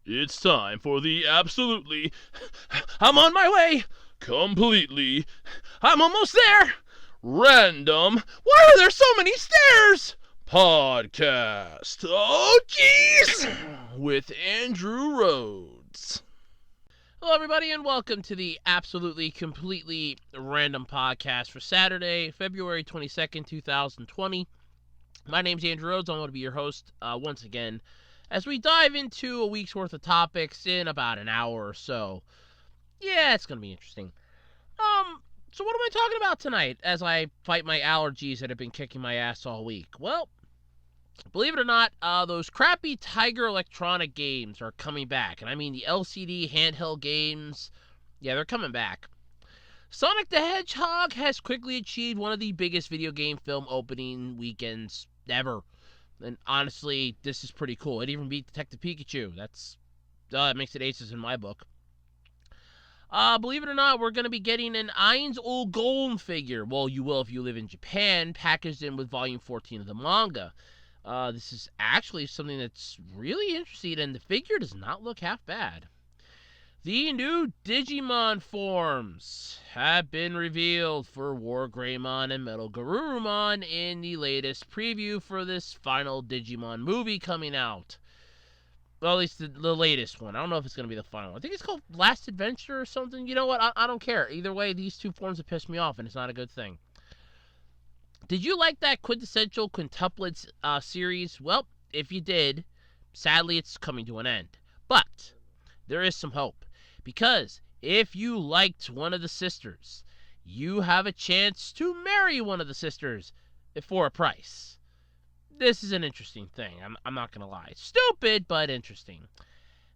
It's time for the absolutely, I'm on my way, completely, I'm almost there, random, why are there so many stairs? Podcast. Oh, jeez! With Andrew Rhodes. Hello, everybody, and welcome to the absolutely, completely random podcast for Saturday, February 22nd, 2020. My name's Andrew Rhodes. I'm going to be your host once again as we dive into a week's worth of topics in about an hour or so. Yeah, it's going to be interesting. So what am I talking about tonight as I fight my allergies that have been kicking my ass all week? Well, believe it or not, those crappy Tiger Electronic games are coming back. And I mean the LCD handheld games. Yeah, they're coming back. Sonic the Hedgehog has quickly achieved one of the biggest video game film opening weekends ever. And honestly, this is pretty cool. It even beat Detective Pikachu. That makes it aces in my book. Believe it or not, we're going to be getting an Ainz Ul Golem figure. Well, you will if you live in Japan, packaged in with volume 14 of the manga. This is actually something that's really interesting, and the figure does not look half bad. The new Digimon forms have been revealed for War Greymon and Metal Garurumon in the latest preview for this final Digimon movie coming out. Well, at least the latest one. I don't know if it's going to be the final one. I think it's called Last Adventure or something. You know what? I don't care. Either way, these two forms have pissed me off, and it's not a good thing. Did you like that Quintessential Quintuplets series? Well, if you did, sadly it's coming to an end. But there is some hope. Because if you liked one of the sisters, you have a chance to marry one of the sisters for a price. This is an interesting thing. I'm not going to lie. Stupid, but interesting.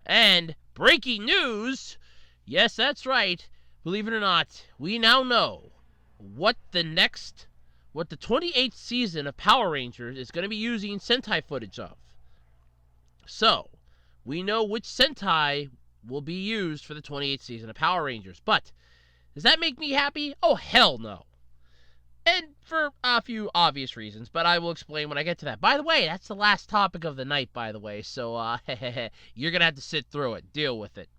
And breaking news, yes, that's right. Believe it or not, we now know what the 28th season of Power Rangers is going to be using Sentai footage of. So, we know which Sentai will be used for the 28th season of Power Rangers. But does that make me happy? Oh, hell no. And for a few obvious reasons, but I will explain when I get to that. By the way, that's the last topic of the night, by the way, so you're going to have to sit through it, deal with it.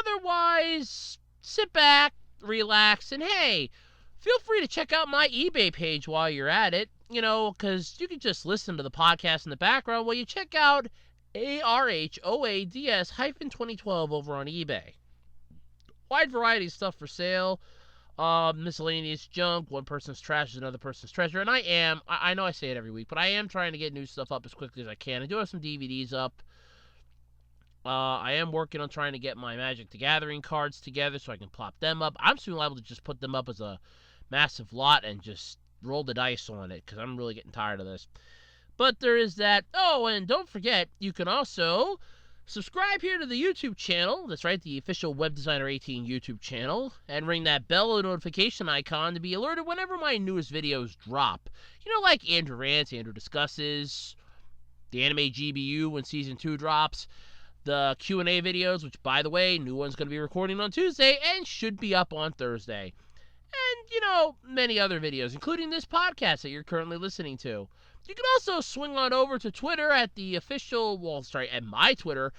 Otherwise, sit back, relax, and hey, feel free to check out my eBay page while you're at it, because you can just listen to the podcast in the background while you check out ARHOADS-2012 over on eBay. Wide variety of stuff for sale. Miscellaneous junk. One person's trash is another person's treasure. And I know I say it every week, but I am trying to get new stuff up as quickly as I can. I do have some DVDs up. I am working on trying to get my Magic the Gathering cards together so I can plop them up. I'm soon liable to just put them up as a massive lot and just roll the dice on it because I'm really getting tired of this. But there is that. Oh, and don't forget, you can also subscribe here to the YouTube channel. That's right, the official Web Designer 18 YouTube channel. And ring that bell notification icon to be alerted whenever my newest videos drop. Like Andrew Rants, Andrew Discusses, the Anime GBU when Season 2 drops, the Q&A videos, which, by the way, new one's going to be recording on Tuesday and should be up on Thursday. And, many other videos, including this podcast that you're currently listening to. You can also swing on over to Twitter at my Twitter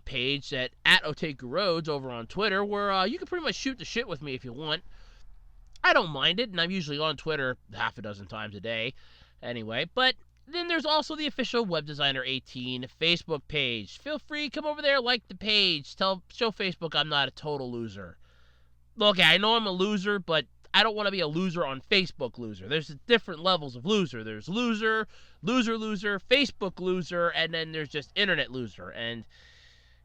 page at @OtakuRhodes over on Twitter, where you can pretty much shoot the shit with me if you want. I don't mind it, and I'm usually on Twitter half a dozen times a day anyway. But then there's also the official Web Designer 18 Facebook page. Feel free, come over there, like the page. Show Facebook I'm not a total loser. Look, I know I'm a loser, but I don't want to be a loser on Facebook loser. There's different levels of loser. There's loser, Facebook loser, and then there's just internet loser. And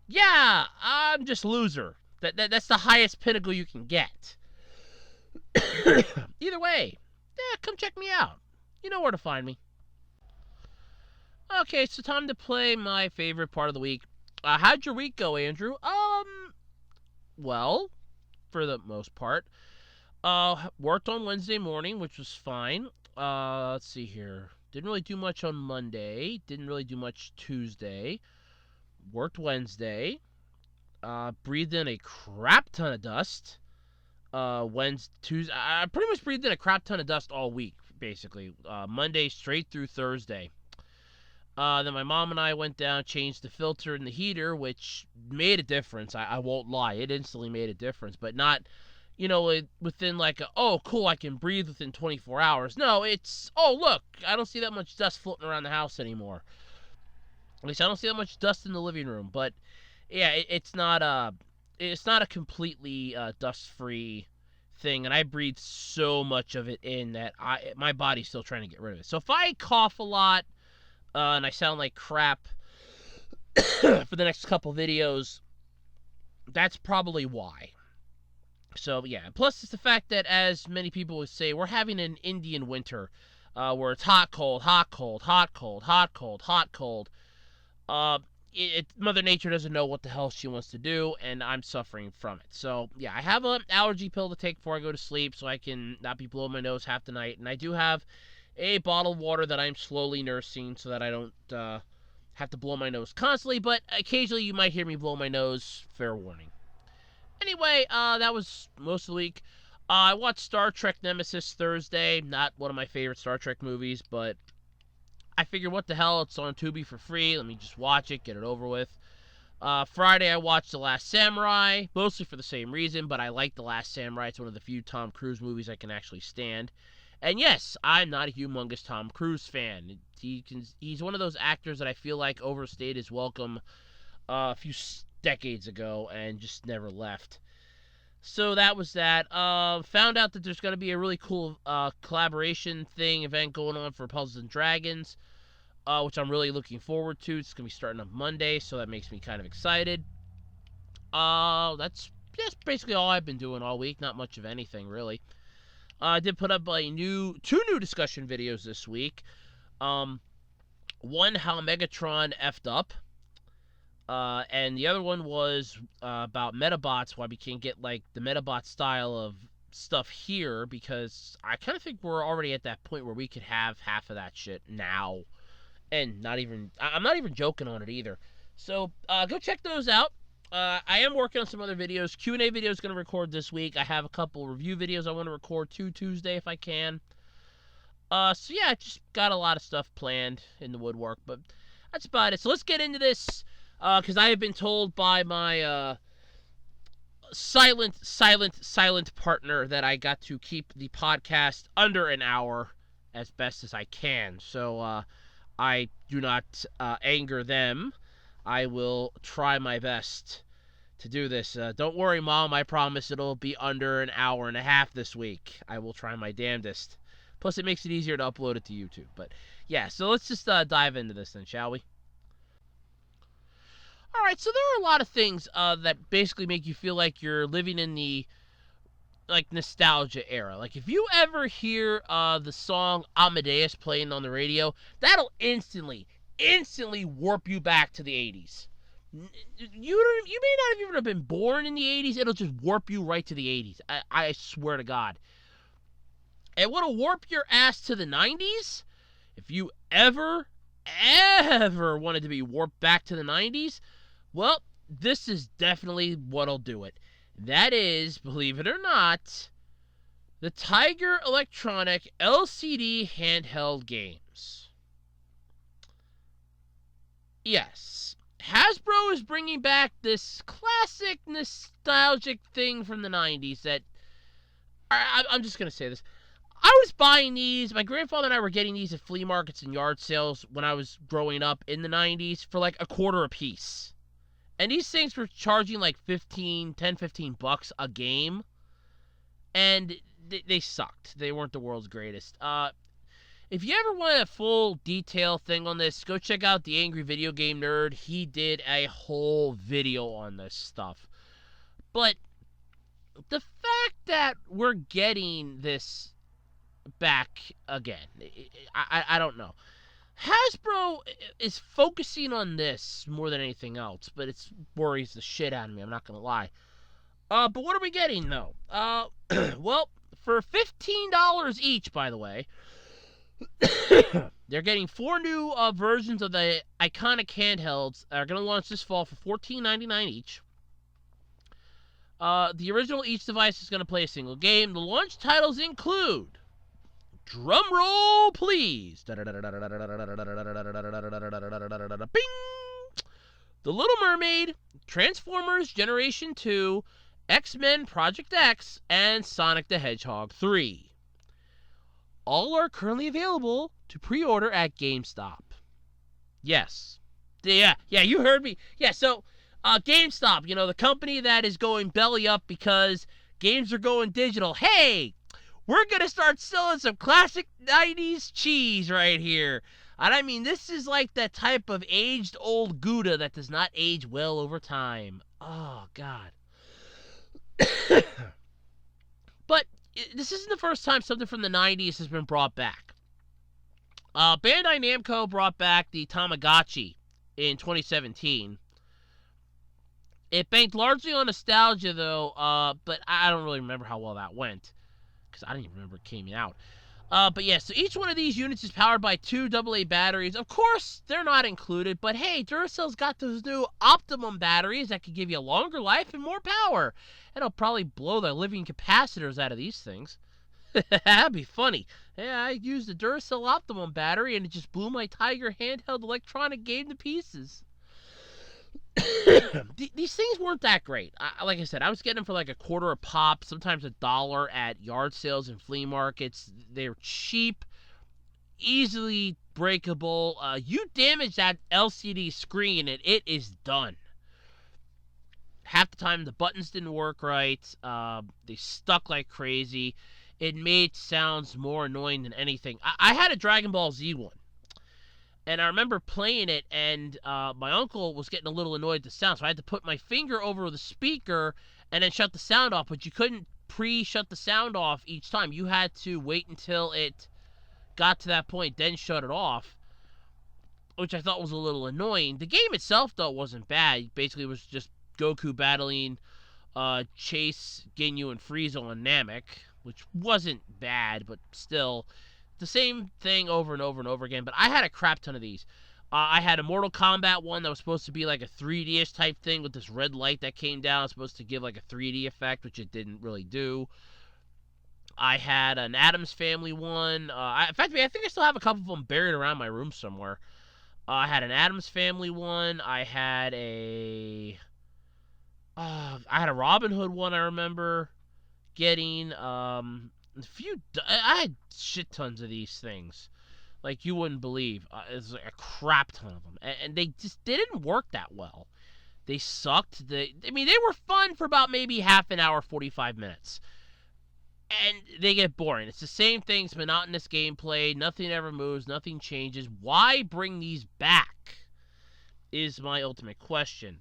yeah, I'm just loser. That's the highest pinnacle you can get. Either way, yeah, come check me out. You know where to find me. Okay, so time to play my favorite part of the week. How'd your week go, Andrew? Well, for the most part. Worked on Wednesday morning, which was fine. Let's see here. Didn't really do much on Monday. Didn't really do much Tuesday. Worked Wednesday. Breathed in a crap ton of dust. Tuesday. I pretty much breathed in a crap ton of dust all week, basically. Monday straight through Thursday. Then my mom and I went down, changed the filter in the heater, which made a difference. I won't lie. It instantly made a difference, but not, within like, oh, cool, I can breathe within 24 hours. No, it's, oh, look, I don't see that much dust floating around the house anymore. At least I don't see that much dust in the living room. But yeah, it's not a completely dust-free thing, and I breathe so much of it in that my body's still trying to get rid of it. So if I cough a lot and I sound like crap for the next couple videos, that's probably why. So yeah, plus it's the fact that, as many people would say, we're having an Indian winter, where it's hot, cold, hot, cold, hot, cold, hot, cold, hot, cold. Mother Nature doesn't know what the hell she wants to do, and I'm suffering from it. So yeah, I have an allergy pill to take before I go to sleep, so I can not be blowing my nose half the night. And I do have a bottle of water that I'm slowly nursing, so that I don't have to blow my nose constantly. But occasionally, you might hear me blow my nose. Fair warning. Anyway, that was most of the week. I watched Star Trek Nemesis Thursday. Not one of my favorite Star Trek movies, but I figured, what the hell, it's on Tubi for free. Let me just watch it, get it over with. Friday, I watched The Last Samurai, mostly for the same reason, but I like The Last Samurai. It's one of the few Tom Cruise movies I can actually stand. And yes, I'm not a humongous Tom Cruise fan. He's one of those actors that I feel like overstayed his welcome a few decades ago and just never left. So that was that. Found out that there's going to be a really cool collaboration event going on for Puzzles and Dragons, which I'm really looking forward to. It's going to be starting on Monday, so that makes me kind of excited. That's basically all I've been doing all week. Not much of anything, really. I did put up two new discussion videos this week. One, how Megatron effed up. And the other one was about Metabots, why we can't get like the Metabot style of stuff here, because I kind of think we're already at that point where we could have half of that shit now. And I'm not even joking on it either. So go check those out. I am working on some other videos. Q&A video is going to record this week. I have a couple review videos I want to record Tuesday if I can. So yeah, just got a lot of stuff planned in the woodwork, but that's about it. So let's get into this, because I have been told by my silent partner that I got to keep the podcast under an hour as best as I can. So I do not anger them. I will try my best to do this. Don't worry, Mom. I promise it'll be under an hour and a half this week. I will try my damnedest. Plus, it makes it easier to upload it to YouTube. But yeah, so let's just dive into this then, shall we? All right, so there are a lot of things that basically make you feel like you're living in the nostalgia era. Like, if you ever hear the song Amadeus playing on the radio, that'll instantly warp you back to the 80s. You may not even have been born in the 80s. It'll just warp you right to the 80s. I swear to God. And what'll warp your ass to the 90s? If you ever wanted to be warped back to the 90s, well, this is definitely what'll do it. That is, believe it or not, the Tiger Electronic LCD handheld games. Yes, Hasbro is bringing back this classic nostalgic thing from the 90s that, I'm just going to say this. I was buying these, my grandfather and I were getting these at flea markets and yard sales when I was growing up in the 90s for like $0.25 a piece. And these things were charging like $15 a game. And they sucked. They weren't the world's greatest. If you ever want a full detail thing on this, go check out The Angry Video Game Nerd. He did a whole video on this stuff. But the fact that we're getting this back again, I don't know. Hasbro is focusing on this more than anything else, but it worries the shit out of me, I'm not gonna lie. But what are we getting, though? Well, for $15 each, by the way, they're getting 4 new versions of the iconic handhelds that are going to launch this fall for $14.99 each. The original each device is going to play a single game. The launch titles include Drum roll, please. Bing! The Little Mermaid, Transformers Generation 2, X-Men Project X, and Sonic the Hedgehog 3. All are currently available to pre-order at GameStop. Yes. Yeah, you heard me. Yeah, so GameStop, the company that is going belly up because games are going digital. Hey, we're going to start selling some classic 90s cheese right here. And I mean, this is like that type of aged old Gouda that does not age well over time. Oh, God. But this isn't the first time something from the 90s has been brought back. Bandai Namco brought back the Tamagotchi in 2017. It banked largely on nostalgia, though, but I don't really remember how well that went, because I didn't even remember it came out. But yeah, so each one of these units is powered by 2 AA batteries. Of course, they're not included, but hey, Duracell's got those new Optimum batteries that could give you a longer life and more power. And it'll probably blow the living capacitors out of these things. That'd be funny. Yeah, I used the Duracell Optimum battery and it just blew my Tiger handheld electronic game to pieces. These things weren't that great. Like I said, I was getting them for like $0.25 a pop, sometimes $1 at yard sales and flea markets. They're cheap, easily breakable. You damage that LCD screen and it is done. Half the time the buttons didn't work right. They stuck like crazy. It made sounds more annoying than anything. I had a Dragon Ball Z one. And I remember playing it, and my uncle was getting a little annoyed at the sound, so I had to put my finger over the speaker and then shut the sound off, but you couldn't pre-shut the sound off each time. You had to wait until it got to that point, then shut it off, which I thought was a little annoying. The game itself, though, wasn't bad. Basically, it was just Goku battling Chase, Ginyu, and Frieza on Namek, which wasn't bad, but still the same thing over and over and over again. But I had a crap ton of these. I had a Mortal Kombat one that was supposed to be like a 3D-ish type thing with this red light that came down. It was supposed to give like a 3D effect, which it didn't really do. I had an Addams Family one. In fact, I think I still have a couple of them buried around my room somewhere. I had an Addams Family one. I had a Robin Hood one. I remember getting I had shit tons of these things, like you wouldn't believe. It's like a crap ton of them, and they didn't work that well. They sucked. They were fun for about maybe half an hour, 45 minutes, and they get boring. It's the same things, monotonous gameplay. Nothing ever moves. Nothing changes. Why bring these back? Is my ultimate question.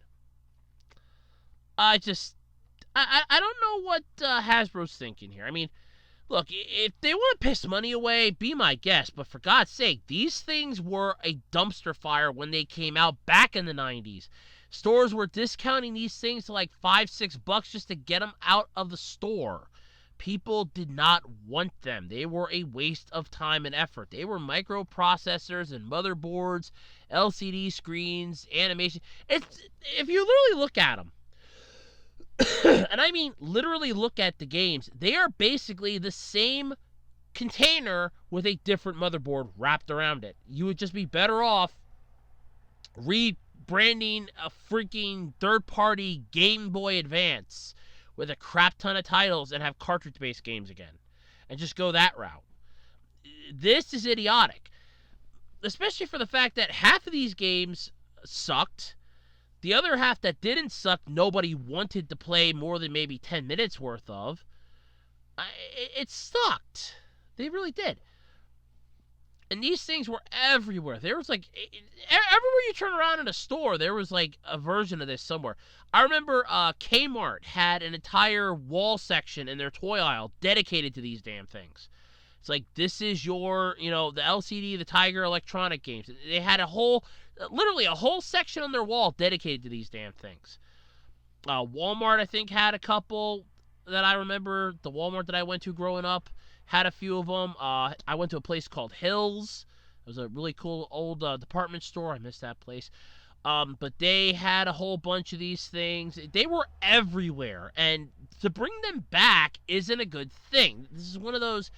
I don't know what Hasbro's thinking here. I mean, look, if they want to piss money away, be my guest. But for God's sake, these things were a dumpster fire when they came out back in the 90s. Stores were discounting these things to like $5-6 just to get them out of the store. People did not want them. They were a waste of time and effort. They were microprocessors and motherboards, LCD screens, animation. If you literally look at them, and I mean literally look at the games, they are basically the same container with a different motherboard wrapped around it. You would just be better off rebranding a freaking third-party Game Boy Advance with a crap ton of titles and have cartridge-based games again. And just go that route. This is idiotic. Especially for the fact that half of these games sucked. The other half that didn't suck, nobody wanted to play more than maybe 10 minutes worth of. It sucked. They really did. And these things were everywhere. There was like, everywhere you turn around in a store, there was like a version of this somewhere. I remember Kmart had an entire wall section in their toy aisle dedicated to these damn things. It's like, this is your, the LCD, the Tiger electronic games. They had literally a whole section on their wall dedicated to these damn things. Walmart, I think, had a couple that I remember. The Walmart that I went to growing up had a few of them. I went to a place called Hills. It was a really cool old department store. I missed that place. But they had a whole bunch of these things. They were everywhere. And to bring them back isn't a good thing. This is one of those,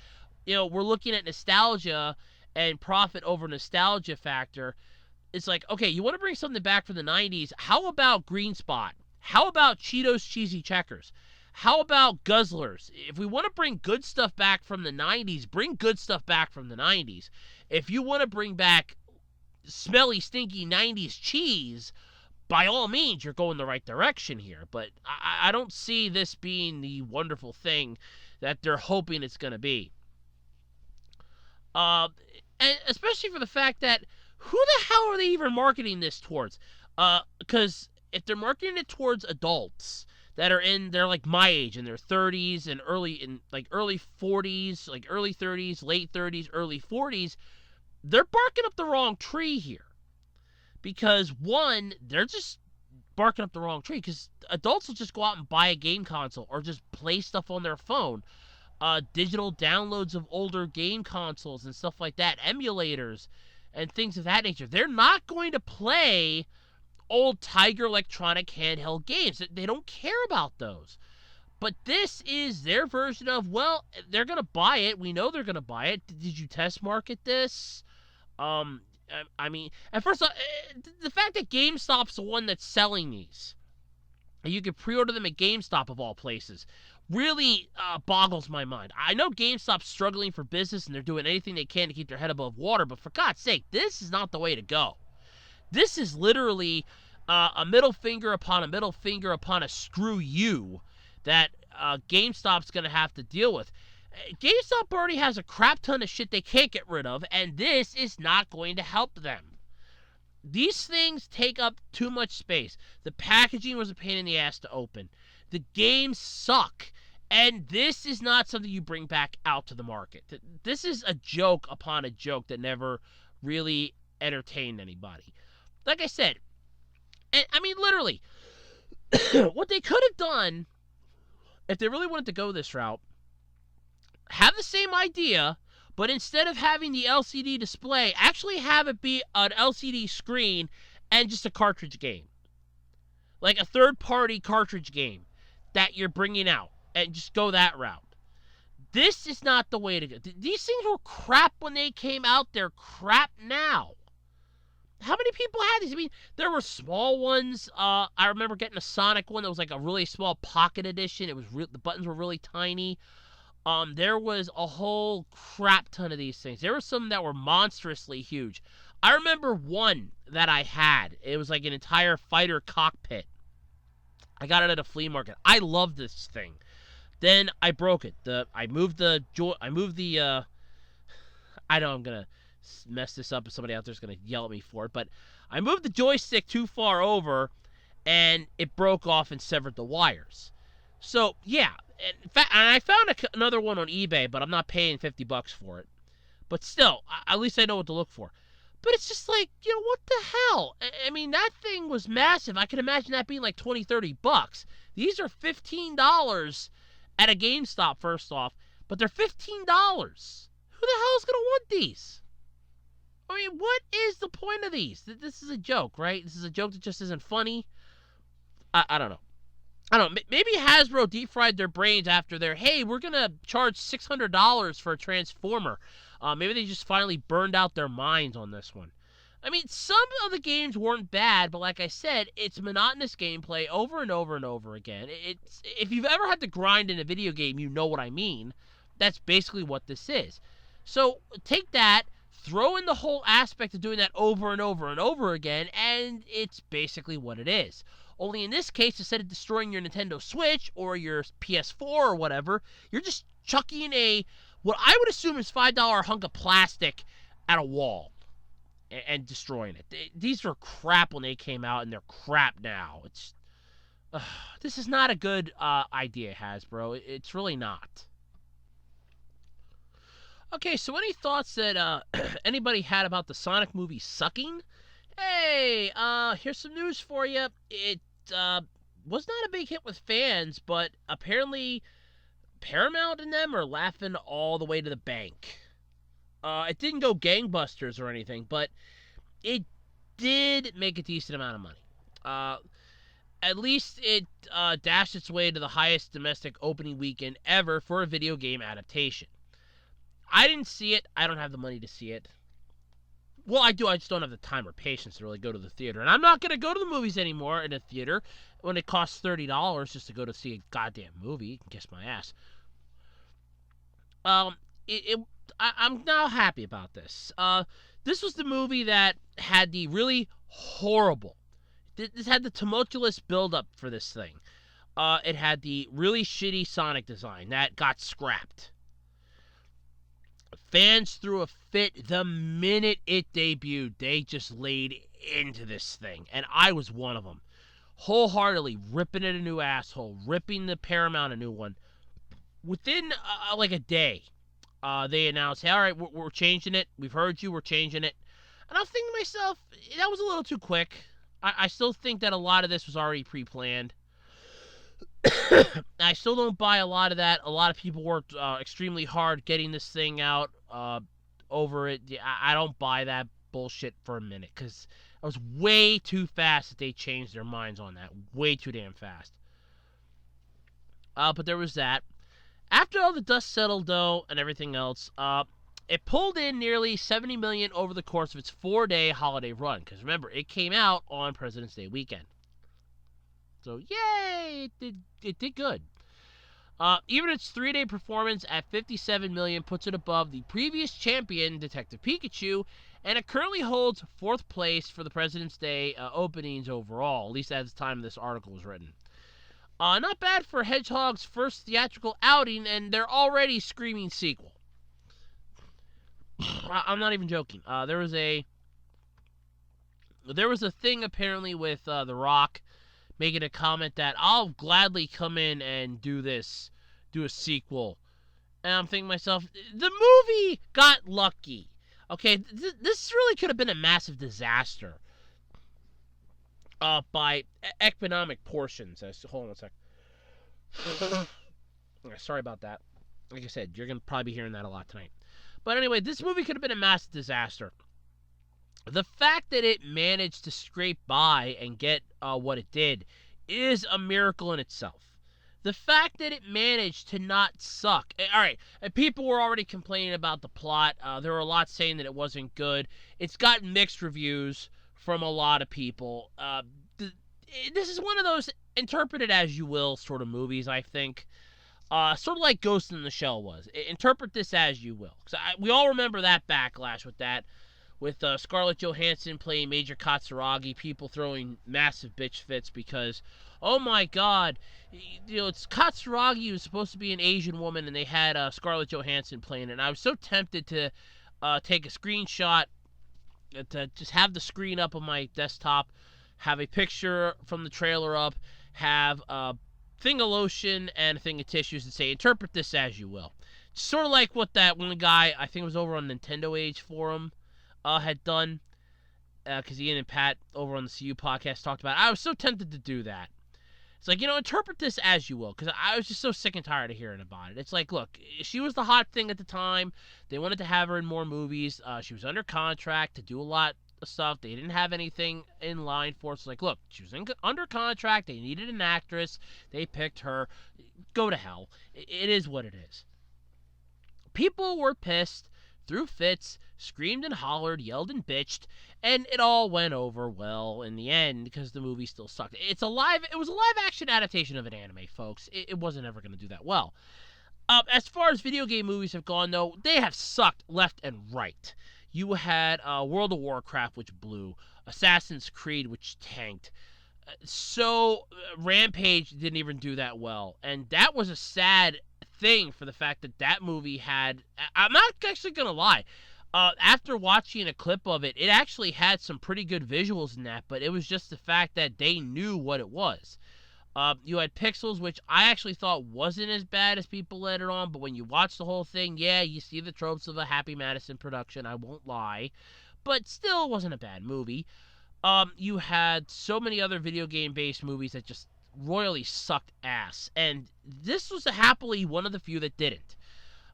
we're looking at nostalgia and profit over nostalgia factor. It's like, okay, you want to bring something back from the 90s. How about Green Spot? How about Cheetos Cheesy Checkers? How about Guzzlers? If we want to bring good stuff back from the 90s, bring good stuff back from the 90s. If you want to bring back smelly, stinky 90s cheese, by all means, you're going the right direction here. But I don't see this being the wonderful thing that they're hoping it's going to be. And especially for the fact that who the hell are they even marketing this towards? Because if they're marketing it towards adults that are they're like my age, in their 30s and early 40s, like early 30s, late 30s, early 40s, they're barking up the wrong tree here. Because one, they're just barking up the wrong tree. Because adults will just go out and buy a game console or just play stuff on their phone. Digital downloads of older game consoles and stuff like that, emulators and things of that nature. They're not going to play old Tiger Electronic handheld games. They don't care about those. But this is their version of, well, they're going to buy it. We know they're going to buy it. Did you test market this? I mean, and first off, the fact that GameStop's the one that's selling these, and you can pre-order them at GameStop of all places, really boggles my mind. I know GameStop's struggling for business and they're doing anything they can to keep their head above water, but for God's sake, this is not the way to go. This is literally a middle finger upon a middle finger upon a screw you that GameStop's going to have to deal with. GameStop already has a crap ton of shit they can't get rid of, and this is not going to help them. These things take up too much space. The packaging was a pain in the ass to open. The games suck. And this is not something you bring back out to the market. This is a joke upon a joke that never really entertained anybody. Like I said, and I mean literally, what they could have done, if they really wanted to go this route, have the same idea, but instead of having the LCD display, actually have it be an LCD screen and just a cartridge game. Like a third-party cartridge game that you're bringing out, and just go that route. This is not the way to go. These things were crap when they came out. They're crap now. How many people had these? I mean, there were small ones. I remember getting a Sonic one that was like a really small pocket edition. It was the buttons were really tiny. There was a whole crap ton of these things. There were some that were monstrously huge. I remember one that I had. It was like an entire fighter cockpit. I got it at a flea market. I loved this thing. Then I broke it. I know I'm gonna mess this up, and somebody out there's gonna yell at me for it, but I moved the joystick too far over, and it broke off and severed the wires. So yeah, in fact, and I found another one on eBay, but I'm not paying $50 for it. But still, at least I know what to look for. But it's just like, what the hell? I mean, that thing was massive. I can imagine that being like $20, $30. These are $15 at a GameStop, first off. But they're $15. Who the hell is going to want these? I mean, what is the point of these? This is a joke, right? This is a joke that just isn't funny. I don't know. I don't know. Maybe Hasbro deep fried their brains after hey, we're going to charge $600 for a Transformer. Maybe they just finally burned out their minds on this one. I mean, some of the games weren't bad, but like I said, it's monotonous gameplay over and over and over again. If you've ever had to grind in a video game, you know what I mean. That's basically what this is. So take that, throw in the whole aspect of doing that over and over and over again, and it's basically what it is. Only in this case, instead of destroying your Nintendo Switch or your PS4 or whatever, you're just chucking what I would assume is $5 hunk of plastic at a wall and destroying it. These were crap when they came out, and they're crap now. This is not a good idea, Hasbro. It's really not. Okay, so any thoughts that anybody had about the Sonic movie sucking? Hey, here's some news for you. It was not a big hit with fans, but apparently Paramount and them are laughing all the way to the bank. It didn't go gangbusters or anything, but it did make a decent amount of money. At least it dashed its way to the highest domestic opening weekend ever for a video game adaptation. I didn't see it. I don't have the money to see it. Well, I do. I just don't have the time or patience to really go to the theater. And I'm not going to go to the movies anymore in a theater when it costs $30 just to go to see a goddamn movie. You can kiss my ass. Um, I'm now happy about this. This was the movie that had the really horrible. This had the tumultuous build-up for this thing. It had the really shitty Sonic design that got scrapped. Fans threw a fit the minute it debuted. They just laid into this thing, and I was one of them. Wholeheartedly ripping it a new asshole, ripping the Paramount a new one. Within like a day, they announced, hey, all right, we're changing it. We've heard you, we're changing it. And I was thinking to myself, that was a little too quick. I still think that a lot of this was already pre-planned. I still don't buy a lot of that. A lot of people worked extremely hard getting this thing out over it. I don't buy that bullshit for a minute, because it was way too fast that they changed their minds on that. Way too damn fast. But there was that. After all the dust settled, though, and everything else, it pulled in nearly $70 million over the course of its 4-day holiday run. Because remember, it came out on President's Day weekend. So, yay! It did good. Even its 3-day performance at $57 million puts it above the previous champion, Detective Pikachu, and it currently holds 4th place for the President's Day openings overall, at least at the time this article was written. Not bad for Hedgehog's first theatrical outing, and they're already screaming sequel. I'm not even joking. There was a thing apparently with The Rock making a comment that I'll gladly come in and do a sequel. And I'm thinking to myself, the movie got lucky. Okay, this really could have been a massive disaster. By economic portions. Hold on a sec. Sorry about that. Like I said, you're going to probably be hearing that a lot tonight. But anyway, this movie could have been a massive disaster. The fact that it managed to scrape by and get what it did is a miracle in itself. The fact that it managed to not suck. All right, and people were already complaining about the plot. There were a lot saying that it wasn't good. It's got mixed reviews from a lot of people. This is one of those interpret it as you will sort of movies, I think. Sort of like Ghost in the Shell was. Interpret this as you will. We all remember that backlash with that. With Scarlett Johansson playing Major Katsuragi, people throwing massive bitch fits because, oh my god, it's Katsuragi who's supposed to be an Asian woman, and they had Scarlett Johansson playing it. And I was so tempted to take a screenshot, to just have the screen up on my desktop, have a picture from the trailer up, have a thing of lotion and a thing of tissues, and say, interpret this as you will. Sort of like what that one guy, I think it was over on Nintendo Age Forum, had done, because Ian and Pat over on the CU podcast talked about it. I was so tempted to do that. It's like, interpret this as you will, because I was just so sick and tired of hearing about it. It's like, look, she was the hot thing at the time. They wanted to have her in more movies. She was under contract to do a lot of stuff. They didn't have anything in line for it. It's like, look, she was under contract. They needed an actress. They picked her. Go to hell. It is what it is. People were pissed, threw fits, screamed and hollered, yelled and bitched, and it all went over well in the end because the movie still sucked. It was a live action adaptation of an anime, folks. It wasn't ever going to do that well. As far as video game movies have gone, though, they have sucked left and right. You had World of Warcraft, which blew, Assassin's Creed, which tanked. Rampage didn't even do that well, and that was a sad thing for the fact that movie had. I'm not actually gonna lie. After watching a clip of it, it actually had some pretty good visuals in that, but it was just the fact that they knew what it was. You had Pixels, which I actually thought wasn't as bad as people let it on, but when you watch the whole thing, yeah, you see the tropes of a Happy Madison production, I won't lie, but still wasn't a bad movie. You had so many other video game-based movies that just royally sucked ass, and this was happily one of the few that didn't.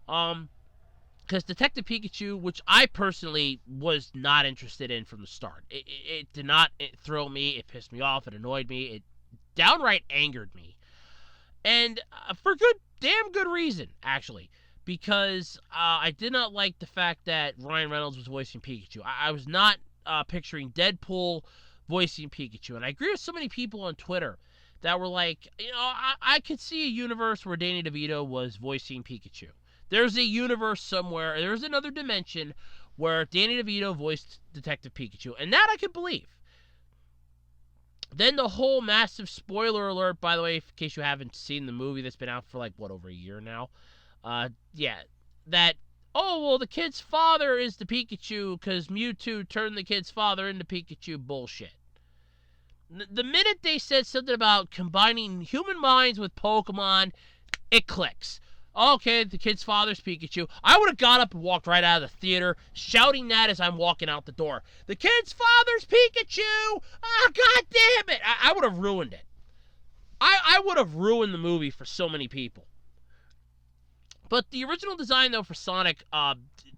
Because Detective Pikachu, which I personally was not interested in from the start, it did not thrill me, it pissed me off, it annoyed me, it downright angered me. And for damn good reason, actually. because I did not like the fact that Ryan Reynolds was voicing Pikachu. I was not picturing Deadpool voicing Pikachu. And I agree with so many people on Twitter that were like, I could see a universe where Danny DeVito was voicing Pikachu. There's a universe somewhere, there's another dimension where Danny DeVito voiced Detective Pikachu. And that I could believe. Then the whole massive spoiler alert, by the way, in case you haven't seen the movie that's been out for over a year now. That, the kid's father is the Pikachu because Mewtwo turned the kid's father into Pikachu. Bullshit. The minute they said something about combining human minds with Pokemon, it clicks. Okay, the kid's father's Pikachu. I would have got up and walked right out of the theater, shouting that as I'm walking out the door. The kid's father's Pikachu! Oh, God damn it! I would have ruined it. I would have ruined the movie for so many people. But the original design, though, for Sonic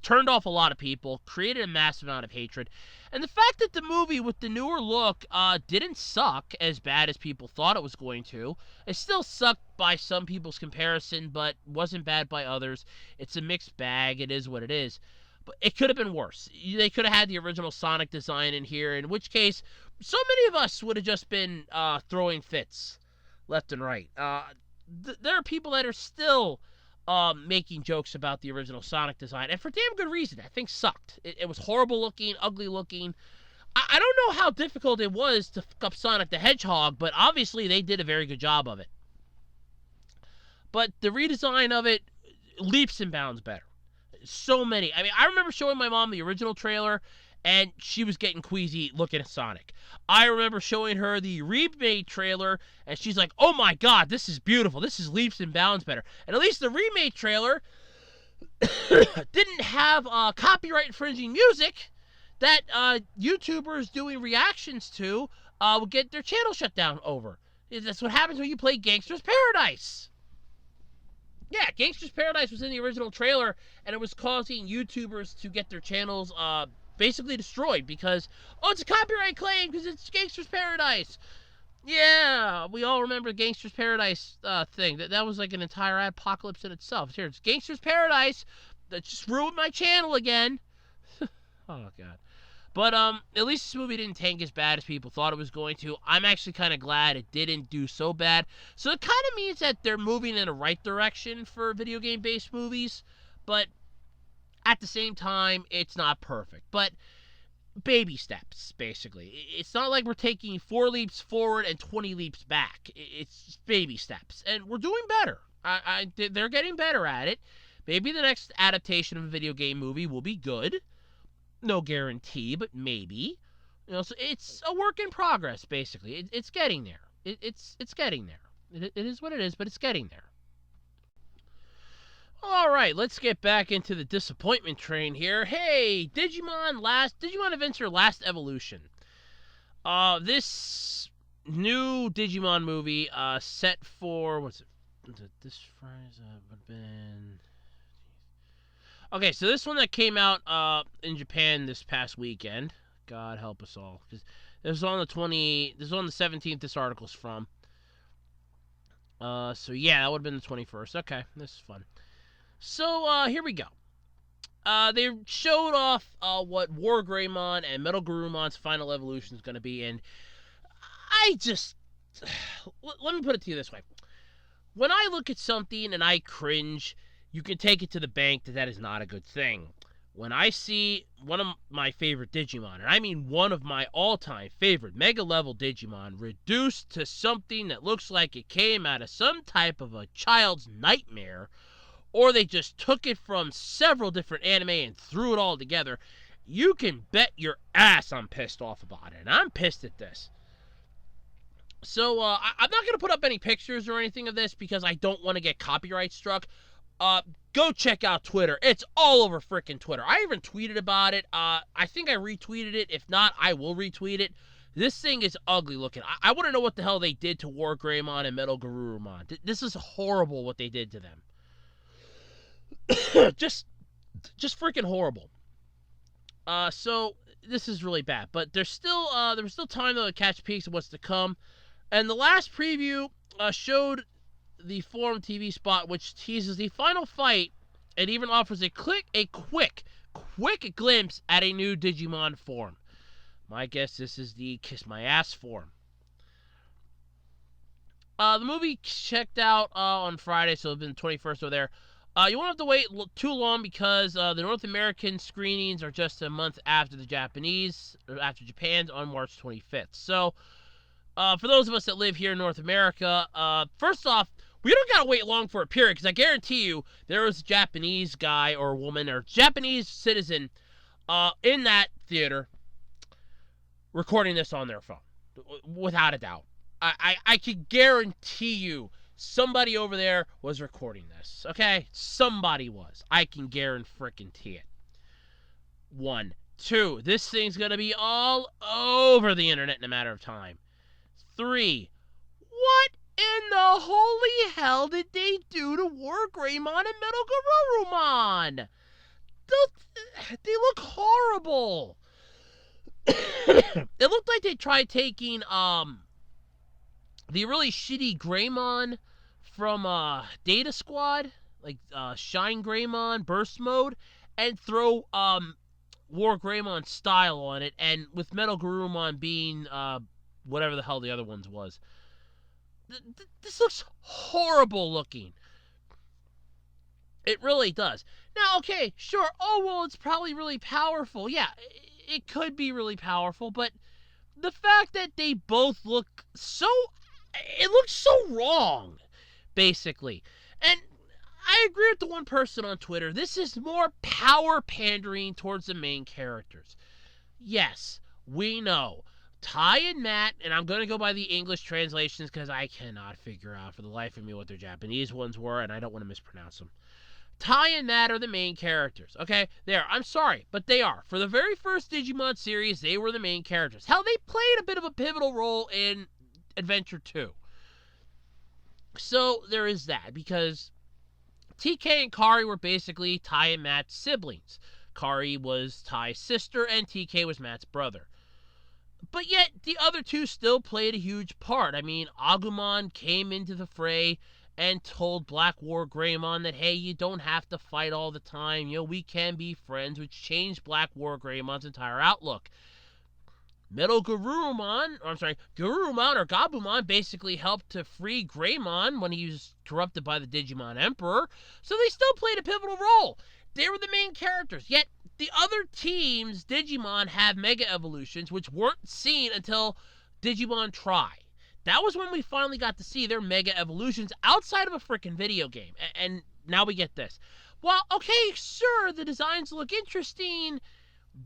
turned off a lot of people, created a massive amount of hatred. And the fact that the movie, with the newer look, didn't suck as bad as people thought it was going to. It still sucked by some people's comparison, but wasn't bad by others. It's a mixed bag. It is what it is. But it could have been worse. They could have had the original Sonic design in here, in which case, so many of us would have just been throwing fits left and right. There are people that are still making jokes about the original Sonic design, and for damn good reason. That thing sucked. It was horrible looking, ugly looking. I don't know how difficult it was to fuck up Sonic the Hedgehog, but obviously they did a very good job of it. But the redesign of it, leaps and bounds better. So many. I mean, I remember showing my mom the original trailer, and she was getting queasy looking at Sonic. I remember showing her the remade trailer, and she's like, oh my god, this is beautiful. This is leaps and bounds better. And at least the remade trailer didn't have copyright infringing music that YouTubers doing reactions to would get their channel shut down over. That's what happens when you play Gangster's Paradise. Yeah, Gangster's Paradise was in the original trailer, and it was causing YouTubers to get their channels basically destroyed because, it's a copyright claim because it's Gangster's Paradise. Yeah, we all remember Gangster's Paradise thing. That was like an entire apocalypse in itself. Here, it's Gangster's Paradise that just ruined my channel again. Oh, God. But at least this movie didn't tank as bad as people thought it was going to. I'm actually kind of glad it didn't do so bad. So it kind of means that they're moving in the right direction for video game-based movies. But at the same time, it's not perfect. But baby steps, basically. It's not like we're taking 4 leaps forward and 20 leaps back. It's baby steps. And we're doing better. They're getting better at it. Maybe the next adaptation of a video game movie will be good. No guarantee, but maybe. So it's a work in progress, basically. It's getting there. It's getting there. It is what it is, but it's getting there. All right, let's get back into the disappointment train here. Hey, Digimon Adventure Last Evolution. This new Digimon movie set for, what's it? This Friday would have been... Okay, so this one that came out in Japan this past weekend. God help us all, because this is on the 17th. This article's from. So yeah, that would have been the 21st. Okay, this is fun. So here we go. They showed off what War Greymon and Metal Garurumon's final evolution is going to be, and I just let me put it to you this way: when I look at something and I cringe, you can take it to the bank that is not a good thing. When I see one of my favorite Digimon, and I mean one of my all-time favorite Mega-level Digimon, reduced to something that looks like it came out of some type of a child's nightmare, or they just took it from several different anime and threw it all together, you can bet your ass I'm pissed off about it. And I'm pissed at this. So, I'm not going to put up any pictures or anything of this because I don't want to get copyright struck. Go check out Twitter. It's all over frickin' Twitter. I even tweeted about it. I think I retweeted it. If not, I will retweet it. This thing is ugly looking. I want to know what the hell they did to War Greymon and Metal Garurumon. This is horrible what they did to them. just freaking horrible. So this is really bad. But there's still time though to catch peeks of what's to come. And the last preview showed the Forum TV spot, which teases the final fight It even offers a quick glimpse at a new Digimon form. My guess this is the Kiss My Ass form. The movie checked out on Friday, so it's been the 21st over there. You won't have to wait too long because the North American screenings are just a month after the Japanese, or after Japan's on March 25th. So, for those of us that live here in North America, first off, we don't gotta wait long for a period, because I guarantee you there was a Japanese guy or woman or Japanese citizen in that theater recording this on their phone, without a doubt. I can guarantee you somebody over there was recording this, okay? Somebody was. I can guarantee it. 1. 2. This thing's gonna be all over the internet in a matter of time. 3. What in the holy hell did they do to War Greymon and Metal Garurumon? They look horrible. It looked like they tried taking the really shitty Greymon from Data Squad, like Shine Greymon Burst Mode, and throw War Greymon style on it, and with Metal Garurumon being whatever the hell the other ones was. This looks horrible looking. It really does. Now, okay, sure. Oh, well, it's probably really powerful. Yeah, it could be really powerful, but the fact that they both look so... It looks so wrong, basically. And I agree with the one person on Twitter. This is more power pandering towards the main characters. Yes, we know. Ty and Matt, and I'm going to go by the English translations because I cannot figure out for the life of me what their Japanese ones were, and I don't want to mispronounce them. Ty and Matt are the main characters, okay? I'm sorry, but they are. For the very first Digimon series, they were the main characters. Hell, they played a bit of a pivotal role in Adventure 2. So there is that, because TK and Kari were basically Ty and Matt's siblings. Kari was Ty's sister, and TK was Matt's brother. But yet, the other two still played a huge part. I mean, Agumon came into the fray and told Black War Greymon that, hey, you don't have to fight all the time. You know, we can be friends, which changed Black War Greymon's entire outlook. Garurumon or Gabumon basically helped to free Greymon when he was corrupted by the Digimon Emperor, so they still played a pivotal role. They were the main characters, yet the other teams' Digimon have Mega Evolutions, which weren't seen until Digimon Tri. That was when we finally got to see their Mega Evolutions outside of a freaking video game. And now we get this. Well, okay, sure, the designs look interesting.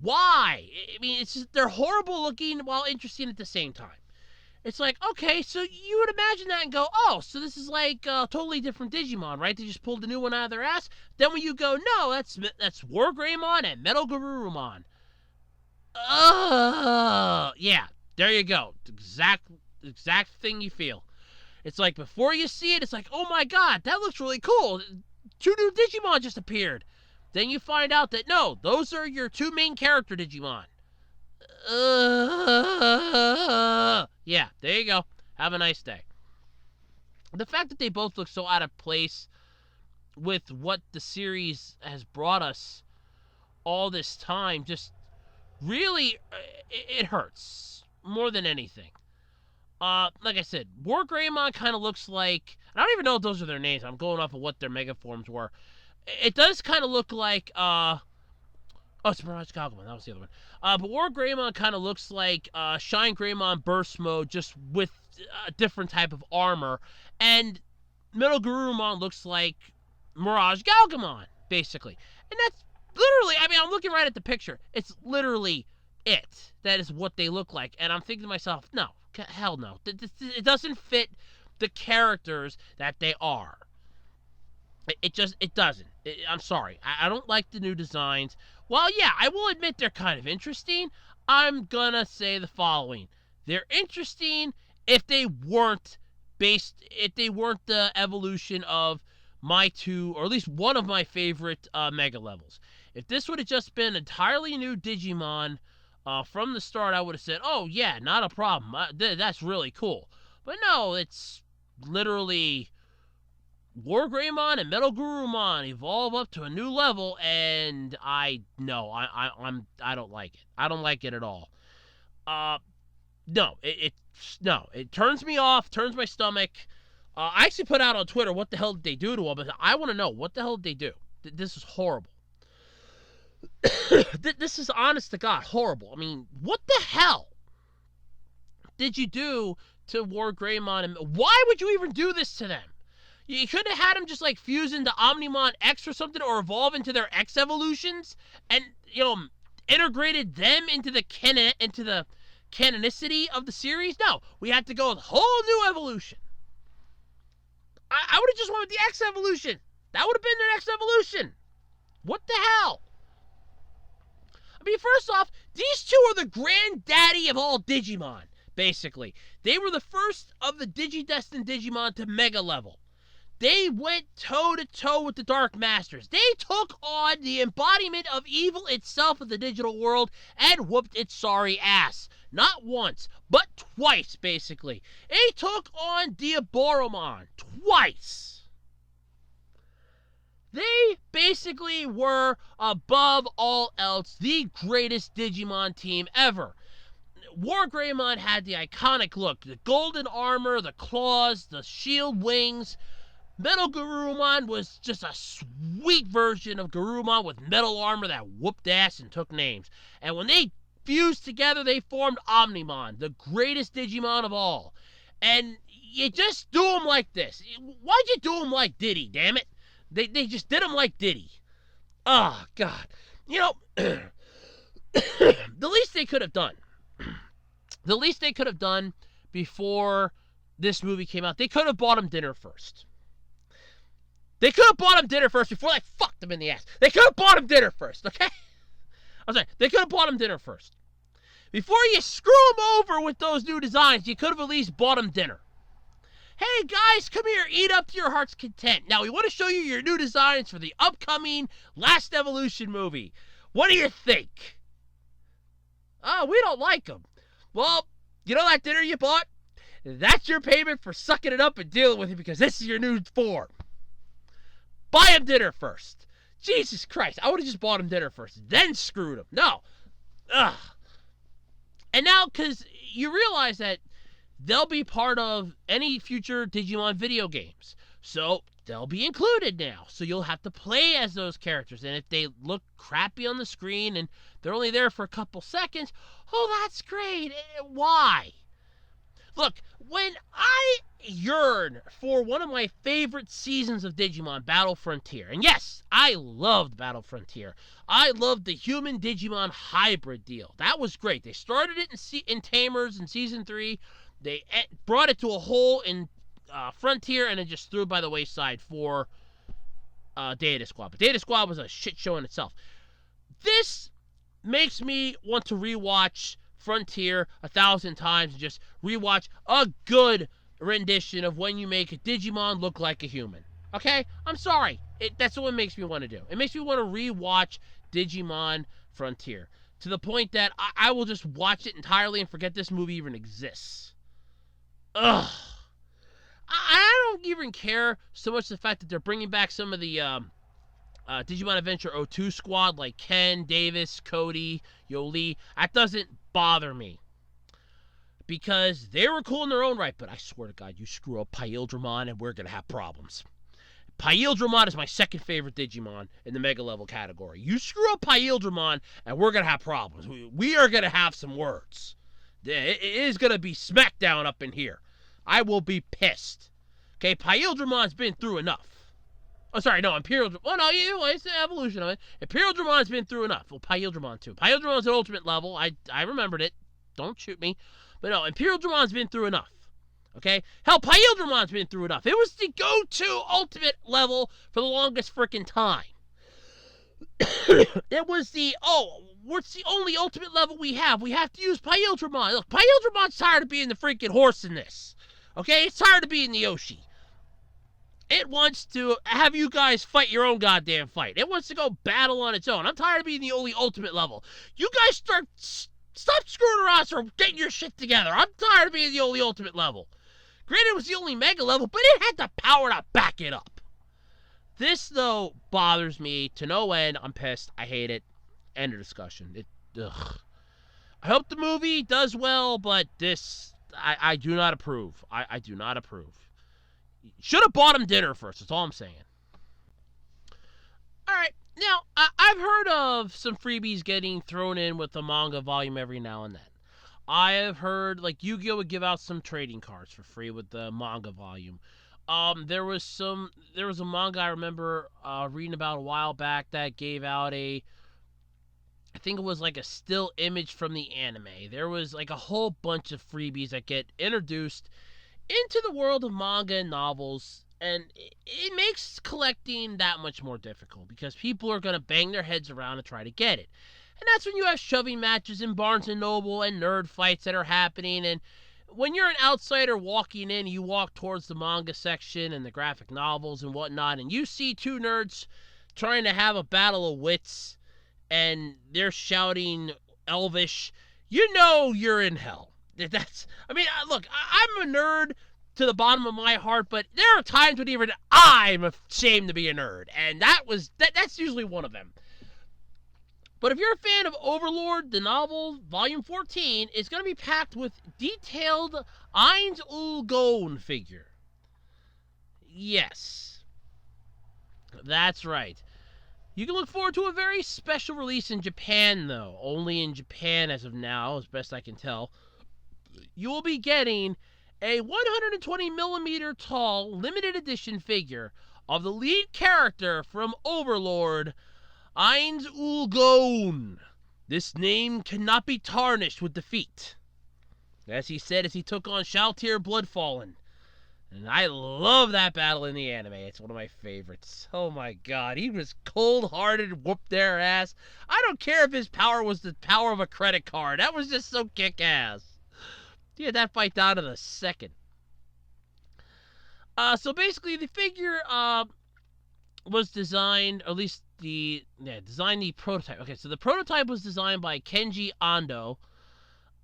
Why? I mean, it's just, they're horrible looking while interesting at the same time. It's like, okay, so you would imagine that and go, oh, so this is like a totally different Digimon, right? They just pulled a new one out of their ass. Then when you go, no, that's War Greymon and Metal Garurumon. Yeah, there you go. Exact thing you feel. It's like before you see it, it's like, oh my god, that looks really cool. 2 new Digimon just appeared. Then you find out that no, those are your 2 main character Digimon. Yeah, there you go. Have a nice day. The fact that they both look so out of place with what the series has brought us all this time just really, it hurts more than anything. Like I said, War Greymon kind of looks like... I don't even know if those are their names. I'm going off of what their mega forms were. It does kind of look like... Oh, it's Mirage Galgamon. That was the other one. But War Greymon kind of looks like Shine Greymon Burst Mode, just with a different type of armor. And Metal Garurumon looks like Mirage Galgamon, basically. And that's literally... I mean, I'm looking right at the picture. It's literally it. That is what they look like. And I'm thinking to myself, no. Hell no. It doesn't fit the characters that they are. It doesn't. I'm sorry. I don't like the new designs. Well, yeah, I will admit they're kind of interesting. I'm gonna say the following. They're interesting if they weren't the evolution of my 2, or at least one of my favorite mega levels. If this would have just been entirely new Digimon, from the start, I would have said, oh, yeah, not a problem. That's really cool. But no, it's literally War Greymon and Metal Garurumon evolve up to a new level, and I don't like it. I don't like it at all. No, it turns me off, turns my stomach. I actually put out on Twitter what the hell did they do to him, but I want to know what the hell did they do. This is horrible. This is honest to God horrible. I mean, what the hell did you do to War Greymon? And why would you even do this to them? You could have had them just like fuse into Omnimon X or something, or evolve into their X evolutions, and integrated them into the canonicity of the series. No, we had to go with a whole new evolution. I would have just went with the X evolution. That would have been their X evolution. What the hell? I mean, first off, these two are the granddaddy of all Digimon, basically. They were the first of the Digidestined Digimon to Mega level. They went toe-to-toe with the Dark Masters. They took on the embodiment of evil itself in the digital world and whooped its sorry ass. Not once, but twice, basically. They took on Diaboromon twice. They basically were, above all else, the greatest Digimon team ever. War Greymon had the iconic look. The golden armor, the claws, the shield wings. Metal Garurumon was just a sweet version of Garurumon with metal armor that whooped ass and took names. And when they fused together, they formed Omnimon, the greatest Digimon of all. And you just do them like this. Why'd you do them like Diddy, damn it? They just did them like Diddy. Oh, God. The least they could have done. The least they could have done before this movie came out, they could have bought him dinner first. They could have bought him dinner first before they fucked him in the ass. They could have bought him dinner first, okay? I'm sorry. They could have bought him dinner first. Before you screw him over with those new designs, you could have at least bought him dinner. Hey, guys, come here. Eat up to your heart's content. Now, we want to show you your new designs for the upcoming Last Evolution movie. What do you think? Oh, we don't like them. Well, you know that dinner you bought? That's your payment for sucking it up and dealing with it, because this is your new form. Buy him dinner first. Jesus Christ, I would have just bought him dinner first, then screwed him. No. Ugh. And now, because you realize that they'll be part of any future Digimon video games. So they'll be included now. So you'll have to play as those characters. And if they look crappy on the screen and they're only there for a couple seconds, oh, that's great. Why? Look, when I yearn for one of my favorite seasons of Digimon, Battle Frontier, and yes, I loved Battle Frontier. I loved the human Digimon hybrid deal. That was great. They started it in Tamers in Season 3. They brought it to a hole in Frontier, and then just threw it by the wayside for Data Squad. But Data Squad was a shit show in itself. This makes me want to rewatch Frontier 1,000 times and just rewatch a good rendition of when you make a Digimon look like a human. Okay? I'm sorry. That's what it makes me want to do. It makes me want to rewatch Digimon Frontier to the point that I will just watch it entirely and forget this movie even exists. Ugh. I don't even care so much the fact that they're bringing back some of the Digimon Adventure 02 squad like Ken, Davis, Cody, Yoli. That doesn't bother me, because they were cool in their own right, but I swear to God, you screw up Paildramon and we're going to have problems. Paildramon is my second favorite Digimon in the Mega Level category. You screw up Paildramon and we're going to have problems. We are going to have some words. It is going to be smackdown up in here. I will be pissed. Okay, Paildramon's been through enough. Oh, sorry, no, Imperial... Oh, no, it's the evolution of it. Imperial Dramon's been through enough. Well, Paildramon, too. Paildramon's an ultimate level. I remembered it. Don't shoot me. But no, Imperial Dramon's been through enough. Okay? Hell, Paildramon's been through enough. It was the go-to ultimate level for the longest freaking time. It was the, what's the only ultimate level we have? We have to use Paildramon. Look, Paildramon's tired of being the freaking horse in this. Okay? It's tired of being the Yoshi. It wants to have you guys fight your own goddamn fight. It wants to go battle on its own. I'm tired of being the only ultimate level. You guys stop screwing around or getting your shit together. I'm tired of being the only ultimate level. Granted, it was the only mega level, but it had the power to back it up. This, though, bothers me to no end. I'm pissed. I hate it. End of discussion. Ugh. I hope the movie does well, but this, I do not approve. I do not approve. Should have bought him dinner first. That's all I'm saying. All right. Now, I've heard of some freebies getting thrown in with the manga volume every now and then. I have heard, like, Yu-Gi-Oh! Would give out some trading cards for free with the manga volume. There was a manga I remember reading about a while back that gave out I think it was like a still image from the anime. There was like a whole bunch of freebies that get introduced into the world of manga and novels, and it makes collecting that much more difficult because people are going to bang their heads around and try to get it. And that's when you have shoving matches in Barnes & Noble and nerd fights that are happening, and when you're an outsider walking in, you walk towards the manga section and the graphic novels and whatnot, and you see two nerds trying to have a battle of wits, and they're shouting Elvish, you know you're in hell. Look, I'm a nerd to the bottom of my heart, but there are times when even I'm ashamed to be a nerd, and that's usually one of them. But if you're a fan of Overlord, the novel, Volume 14, it's going to be packed with detailed Eins Ulgon figure. Yes. That's right. You can look forward to a very special release in Japan, though. Only in Japan as of now, as best I can tell. You will be getting a 120mm tall limited edition figure of the lead character from Overlord, Eins Ulgon. This name cannot be tarnished with defeat, as he said as he took on Shaltir Bloodfallen. And I love that battle in the anime. It's one of my favorites. Oh my god, he was cold-hearted, whooped their ass. I don't care if his power was the power of a credit card. That was just so kick-ass. He had that fight down to the second. So basically, the figure was designed, or at least designed the prototype. Okay, so the prototype was designed by Kenji Ando,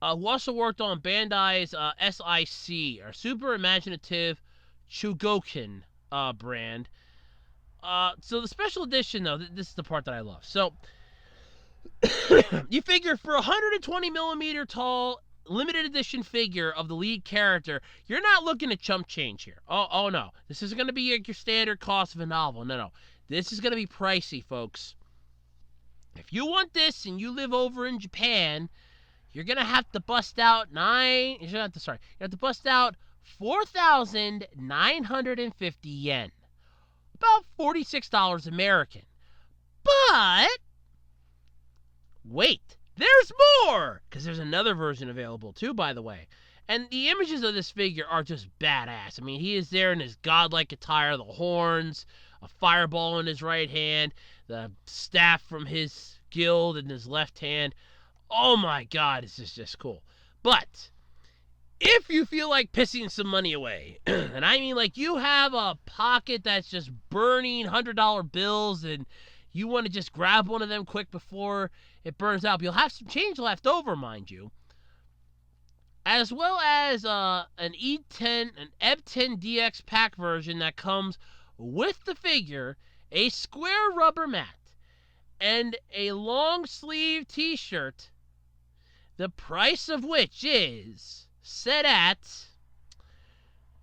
who also worked on Bandai's SIC, or Super Imaginative Chugokin brand. So the special edition, though, this is the part that I love. So, you figure for a 120mm tall limited edition figure of the lead character, you're not looking at chump change here. Oh no. This isn't going to be like your standard cost of a novel. No. This is going to be pricey, folks. If you want this and you live over in Japan, you're going to have to bust out you have to bust out 4,950 yen. About $46 American. But wait, there's more! Because there's another version available too, by the way. And the images of this figure are just badass. I mean, he is there in his godlike attire, the horns, a fireball in his right hand, the staff from his guild in his left hand. Oh my god, this is just cool. But if you feel like pissing some money away, and I mean like you have a pocket that's just burning $100 bills and you want to just grab one of them quick before it burns out, but you'll have some change left over, mind you, as well as an EV10 DX pack version that comes with the figure, a square rubber mat, and a long sleeve t-shirt, the price of which is set at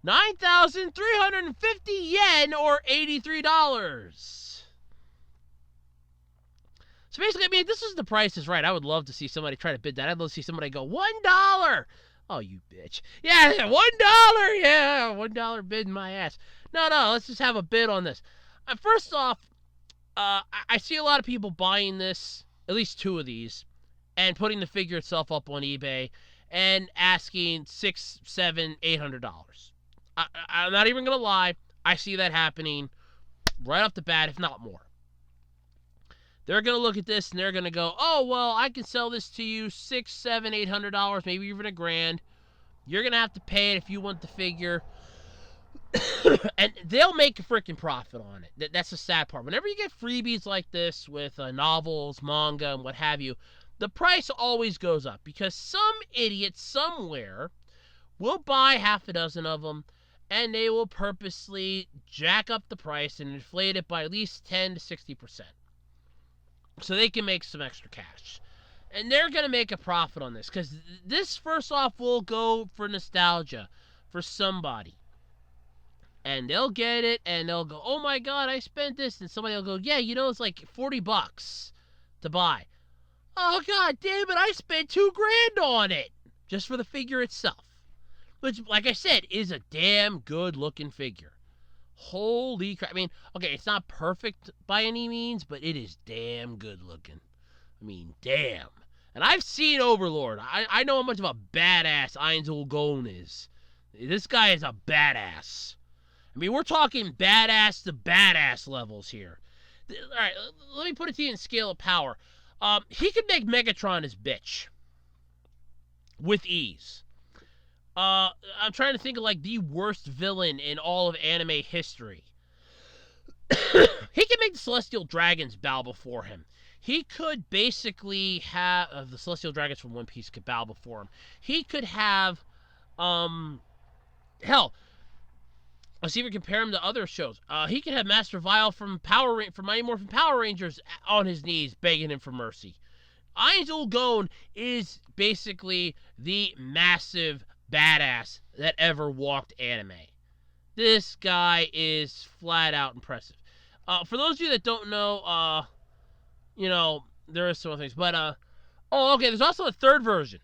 9,350 yen, or $83. So basically, I mean, this is the Price is Right. I would love to see somebody try to bid that. I'd love to see somebody go, $1. Oh, you bitch. Yeah, $1. Yeah, $1 bid in my ass. No, let's just have a bid on this. First off, I see a lot of people buying this, at least two of these, and putting the figure itself up on eBay and asking $600, $700, $800. I'm not even going to lie. I see that happening right off the bat, if not more. They're going to look at this and they're going to go, oh, well, I can sell this to you $600, $700, $800, maybe even $1,000. You're going to have to pay it if you want the figure. And they'll make a freaking profit on it. That's the sad part. Whenever you get freebies like this with novels, manga, and what have you, the price always goes up because some idiot somewhere will buy half a dozen of them and they will purposely jack up the price and inflate it by at least 10 to 60%. So they can make some extra cash. And they're going to make a profit on this, because this, first off, will go for nostalgia for somebody. And they'll get it, and they'll go, oh my god, I spent this. And somebody will go, yeah, it's like $40 to buy. Oh god damn it, I spent $2,000 on it just for the figure itself. Which, like I said, is a damn good looking figure. Holy crap. I mean, okay, it's not perfect by any means, but it is damn good looking. I mean, damn. And I've seen Overlord. I know how much of a badass Ainzel Gon is. This guy is a badass. I mean, we're talking badass to badass levels here. Alright, let me put it to you in scale of power. He could make Megatron his bitch. With ease. I'm trying to think of, like, the worst villain in all of anime history. He could make the Celestial Dragons bow before him. He could basically have... the Celestial Dragons from One Piece could bow before him. He could have... hell... Let's see if we compare him to other shows. He could have Master Vile from Mighty Morphin Power Rangers on his knees begging him for mercy. Ainzel Gon is basically the massive badass that ever walked anime. This guy is flat out impressive. For those of you that don't know, there are some other things. But, okay, there's also a third version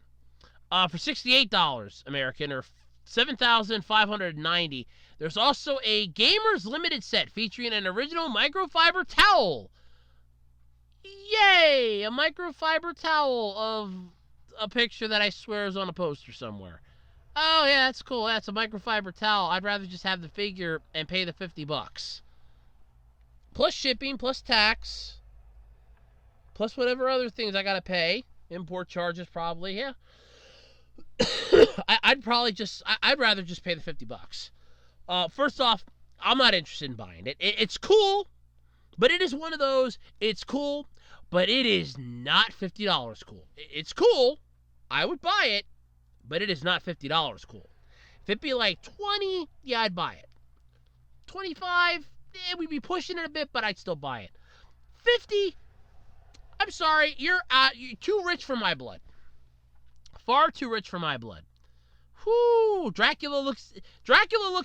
for $68 American, or $7,590. There's also a Gamers Limited set featuring an original microfiber towel. Yay! A microfiber towel of a picture that I swear is on a poster somewhere. Oh, yeah, that's cool. That's a microfiber towel. I'd rather just have the figure and pay the $50. Plus shipping, plus tax, plus whatever other things I gotta pay. Import charges, probably, yeah. I'd rather just pay the $50. First off, I'm not interested in buying it. It's cool, but it is one of those, it's cool, but it is not $50 cool. It's cool. I would buy it, but it is not $50 cool. If it'd be like $20, yeah, I'd buy it. $25, we'd be pushing it a bit, but I'd still buy it. $50, I'm sorry, you're too rich for my blood. Far too rich for my blood. Whoo! Dracula looks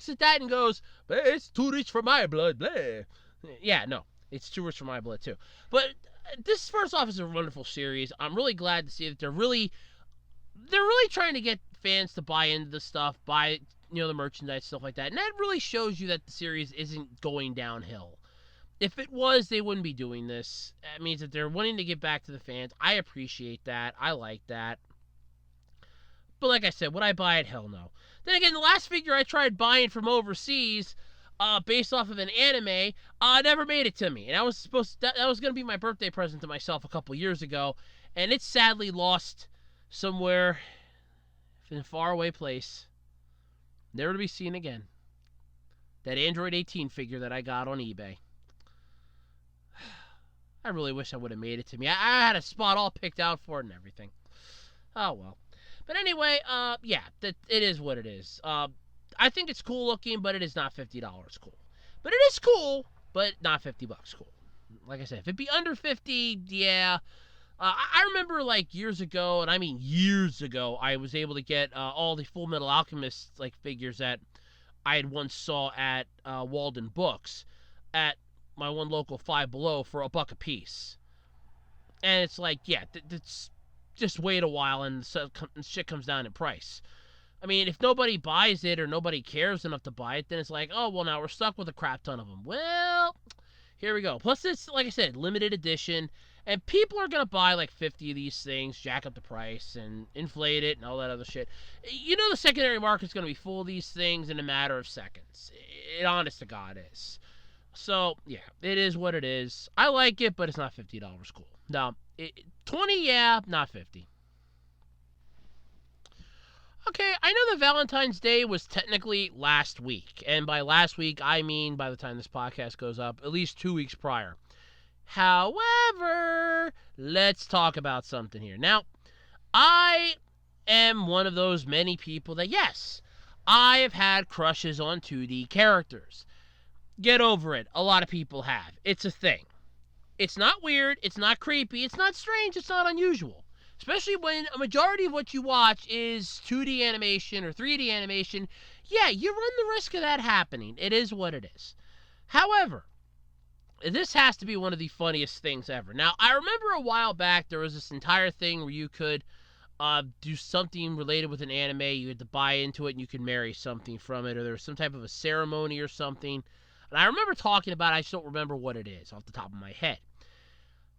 at that and goes, it's too rich for my blood, blah. Yeah, no, it's too rich for my blood too. But this, first off, is a wonderful series. I'm really glad to see that they're really trying to get fans to buy into the stuff, buy the merchandise, stuff like that. And that really shows you that the series isn't going downhill. If it was, they wouldn't be doing this. That means that they're wanting to get back to the fans. I appreciate that. I like that. But like I said, would I buy it? Hell no. Then again, the last figure I tried buying from overseas, based off of an anime, never made it to me. And that was going to be my birthday present to myself a couple years ago, and it's sadly lost somewhere in a faraway place, never to be seen again. That Android 18 figure that I got on eBay. I really wish I would have made it to me. I had a spot all picked out for it and everything. Oh well. But anyway, yeah, it is what it is. I think it's cool looking, but it is not $50 cool. But it is cool, but not $50 cool. Like I said, if it'd be under 50, yeah. I remember, like, years ago, and I mean years ago, I was able to get all the Full Metal Alchemist like figures that I had once saw at Walden Books at my one local Five Below for $1 a piece. And it's like, yeah, that's just wait a while and shit comes down in price. I mean, if nobody buys it or nobody cares enough to buy it, then it's like, oh, well, now we're stuck with a crap ton of them. Well, here we go. Plus, it's, like I said, limited edition, and people are going to buy like 50 of these things, jack up the price, and inflate it, and all that other shit. The secondary market's going to be full of these things in a matter of seconds. It honest to God is. So, yeah, it is what it is. I like it, but it's not $50 cool. No, 20, yeah, not 50. Okay, I know that Valentine's Day was technically last week. And by last week, I mean by the time this podcast goes up, at least 2 weeks prior. However, let's talk about something here. Now, I am one of those many people that, yes, I have had crushes on 2D characters. Get over it. A lot of people have. It's a thing. It's not weird. It's not creepy. It's not strange. It's not unusual. Especially when a majority of what you watch is 2D animation or 3D animation. Yeah, you run the risk of that happening. It is what it is. However, this has to be one of the funniest things ever. Now, I remember a while back there was this entire thing where you could do something related with an anime. You had to buy into it and you could marry something from it, or there was some type of a ceremony or something. And I remember talking about it. I just don't remember what it is off the top of my head.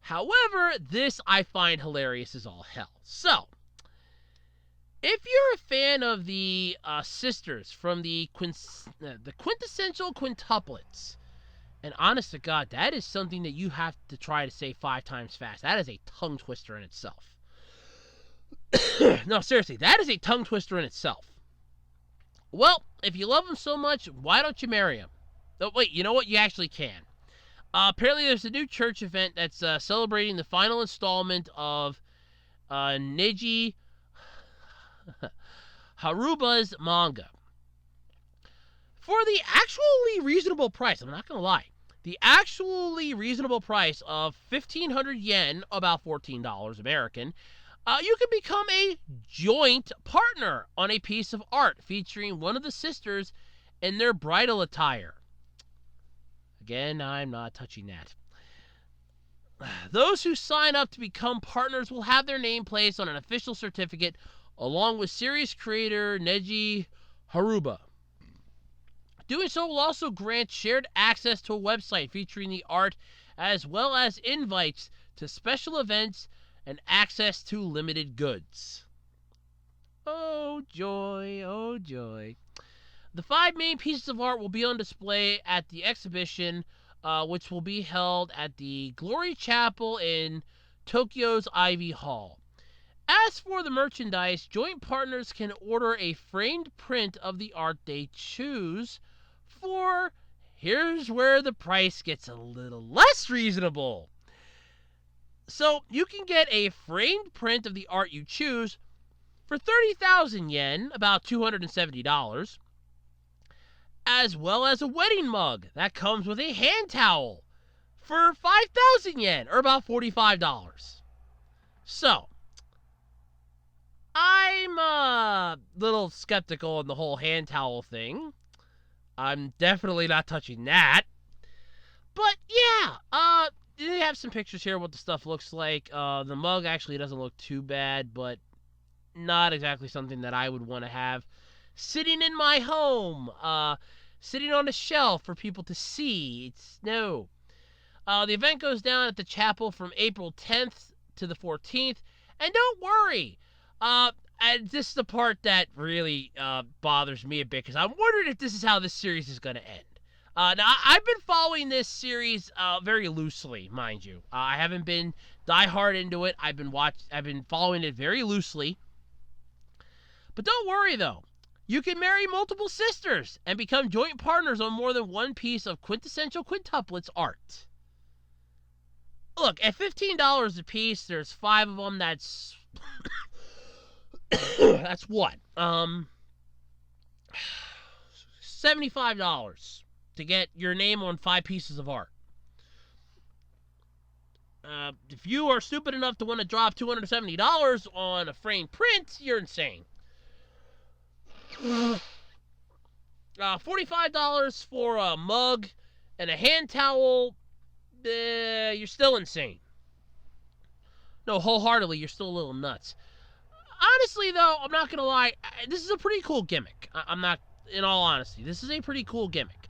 However, this I find hilarious as all hell. So, if you're a fan of the sisters from the Quintessential Quintuplets, and honest to God, that is something that you have to try to say 5 times fast. That is a tongue twister in itself. No, seriously, that is a tongue twister in itself. Well, if you love them so much, why don't you marry them? Oh, wait, you know what? You actually can. Apparently, there's a new church event that's celebrating the final installment of Neji Haruba's manga. For the actually reasonable price, I'm not going to lie, the actually reasonable price of 1,500 yen, about $14 American, you can become a joint partner on a piece of art featuring one of the sisters in their bridal attire. Again, I'm not touching that. Those who sign up to become partners will have their name placed on an official certificate along with series creator Neji Haruba. Doing so will also grant shared access to a website featuring the art as well as invites to special events and access to limited goods. Oh joy, oh joy. The 5 main pieces of art will be on display at the exhibition, which will be held at the Glory Chapel in Tokyo's Ivy Hall. As for the merchandise, joint partners can order a framed print of the art they choose for, here's where the price gets a little less reasonable. So you can get a framed print of the art you choose for 30,000 yen, about $270, as well as a wedding mug that comes with a hand towel for 5,000 yen, or about $45. So, I'm a little skeptical on the whole hand towel thing. I'm definitely not touching that. But yeah, they have some pictures here of what the stuff looks like. The mug actually doesn't look too bad, but not exactly something that I would want to have sitting in my home, sitting on a shelf for people to see. No. The event goes down at the chapel from April 10th to the 14th. And don't worry, and this is the part that really bothers me a bit, because I'm wondering if this is how this series is going to end. Now, I've been following this series very loosely, mind you. I haven't been diehard into it. I've been following it very loosely. But don't worry, though. You can marry multiple sisters and become joint partners on more than one piece of Quintessential Quintuplets art. Look, at $15 a piece, there's 5 of them. That's that's what? $75 to get your name on 5 pieces of art. If you are stupid enough to want to drop $270 on a framed print, you're insane. $45 for a mug and a hand towel, you're still insane. No, wholeheartedly, you're still a little nuts. Honestly, though, I'm not going to lie, this is a pretty cool gimmick. I'm not, in all honesty, this is a pretty cool gimmick.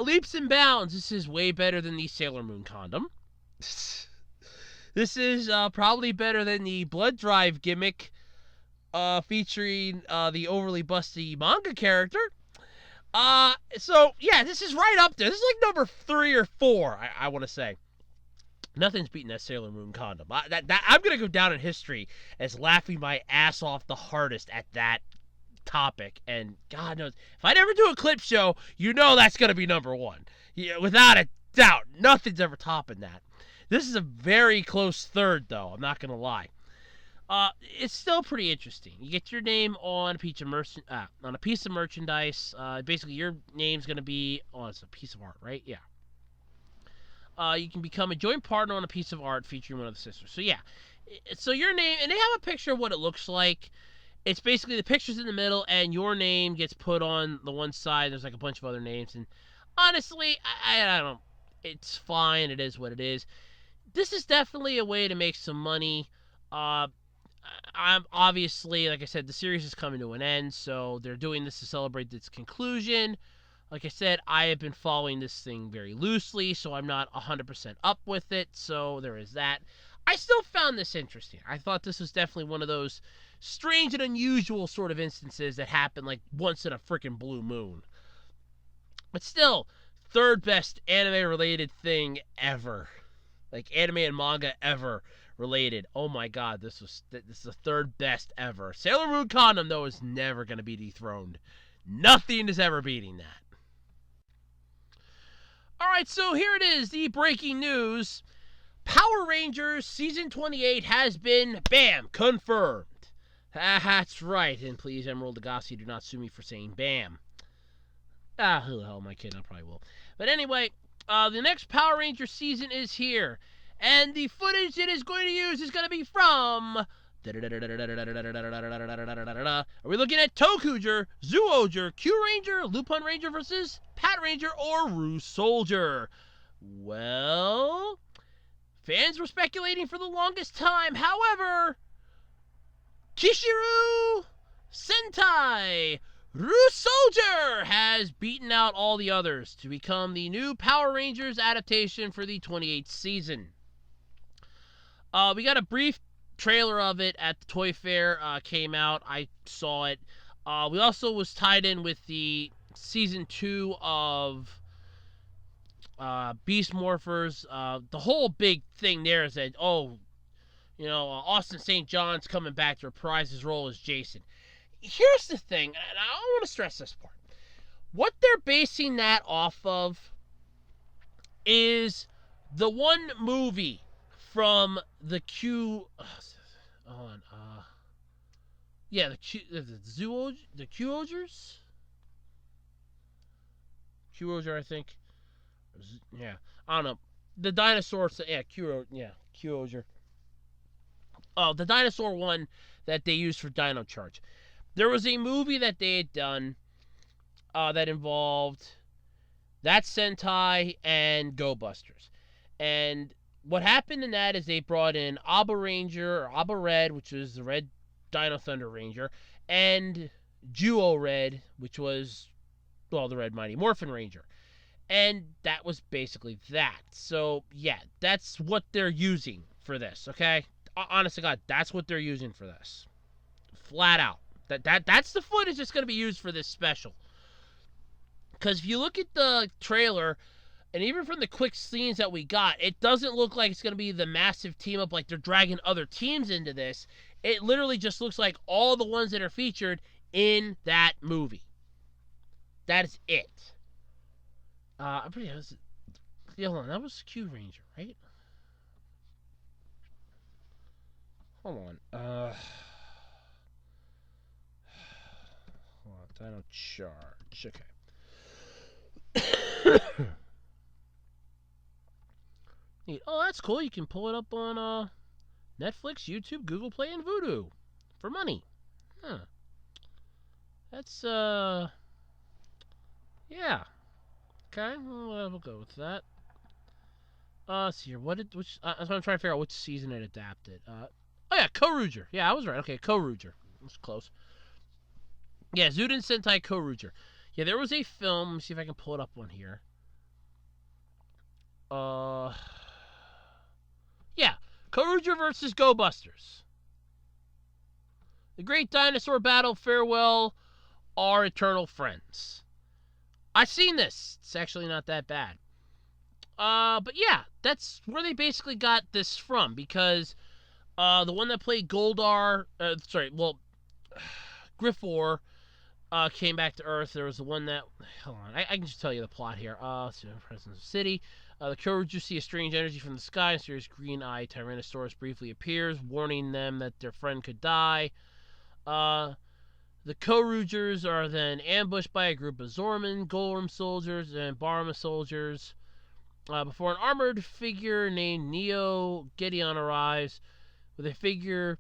Leaps and bounds, this is way better than the Sailor Moon condom. This is probably better than the blood drive gimmick featuring the overly busty manga character. So, yeah, this is right up there. This is like number 3 or 4, I want to say. Nothing's beating that Sailor Moon condom. I'm going to go down in history as laughing my ass off the hardest at that topic. And God knows, if I never do a clip show, you know that's going to be number 1. Yeah, without a doubt. Nothing's ever topping that. This is a very close third, though. I'm not going to lie. It's still pretty interesting. You get your name on a piece of merchandise. Basically, your name's gonna be it's a piece of art, right? Yeah. You can become a joint partner on a piece of art featuring one of the sisters. So yeah, so your name, and they have a picture of what it looks like. It's basically the picture's in the middle, and your name gets put on the one side. There's like a bunch of other names, and honestly, I don't. It's fine. It is what it is. This is definitely a way to make some money. I'm obviously, like I said, the series is coming to an end, so they're doing this to celebrate its conclusion. Like I said, I have been following this thing very loosely, so I'm not 100% up with it, so there is that. I still found this interesting. I thought this was definitely one of those strange and unusual sort of instances that happen like once in a freaking blue moon. But still, third best anime related thing ever. Like anime and manga ever related. Oh my god, this is the third best ever. Sailor Moon Condom, though, is never going to be dethroned. Nothing is ever beating that. Alright, so here it is, the breaking news. Power Rangers Season 28 has been, bam, confirmed. That's right, and please, Emerald Lagasse, do not sue me for saying bam. Who the hell am I kidding? I probably will. But anyway, the next Power Ranger season is here. And the footage it is going to use is going to be from... Are we looking at Tokuger, Zooger, Q Ranger, Lupin Ranger versus Pat Ranger, or Rue Soldier? Well, fans were speculating for the longest time. However, Kishiru Sentai Rue Soldier has beaten out all the others to become the new Power Rangers adaptation for the 28th season. We got a brief trailer of it at the Toy Fair, came out. I saw it. We also was tied in with the season 2 of Beast Morphers. The whole big thing there is that, Austin St. John's coming back to reprise his role as Jason. Here's the thing, and I want to stress this part. What they're basing that off of is the one movie from the Q... the Q-Ogers? Q-Oger, I think. Yeah, I don't know. The dinosaur... Yeah, Q-Oger. Oh, the dinosaur one that they used for Dino Charge. There was a movie that they had done that involved that Sentai and Go Busters. And what happened in that is they brought in Abba Ranger, or Abba Red, which was the Red Dino Thunder Ranger, and Duo Red, which was, the Red Mighty Morphin Ranger. And that was basically that. So, yeah, that's what they're using for this, okay? Honest to God, that's what they're using for this. Flat out. That's the footage that's going to be used for this special. Because if you look at the trailer, and even from the quick scenes that we got, it doesn't look like it's going to be the massive team up like they're dragging other teams into this. It literally just looks like all the ones that are featured in that movie. That is it. I'm pretty... Hold on, that was Q Ranger, right? Hold on. Dino Charge. Okay. Neat. Oh, that's cool. You can pull it up on Netflix, YouTube, Google Play, and Vudu for money. Huh. That's yeah. Okay, we'll go with that. Let's see here. That's what I'm trying to figure out which season it adapted. Oh yeah, Koruger. Yeah, I was right. Okay, Koruger. That's close. Yeah, Zuden Sentai Koruger. Yeah, there was a film. Let me see if I can pull it up on here. Yeah, Koruger versus Go Busters. The Great Dinosaur Battle, Farewell, Our Eternal Friends. I've seen this. It's actually not that bad. But yeah, that's where they basically got this from, because the one that played Goldar, Griffor, came back to Earth. There was the one that... Hold on. I can just tell you the plot here. President of the City. The Kyoryu see a strange energy from the sky. A serious green-eyed Tyrannosaurus briefly appears, warning them that their friend could die. The Kyorugers are then ambushed by a group of Zorman, Golem soldiers, and Barma soldiers. Before an armored figure named Neo Gideon arrives with a figure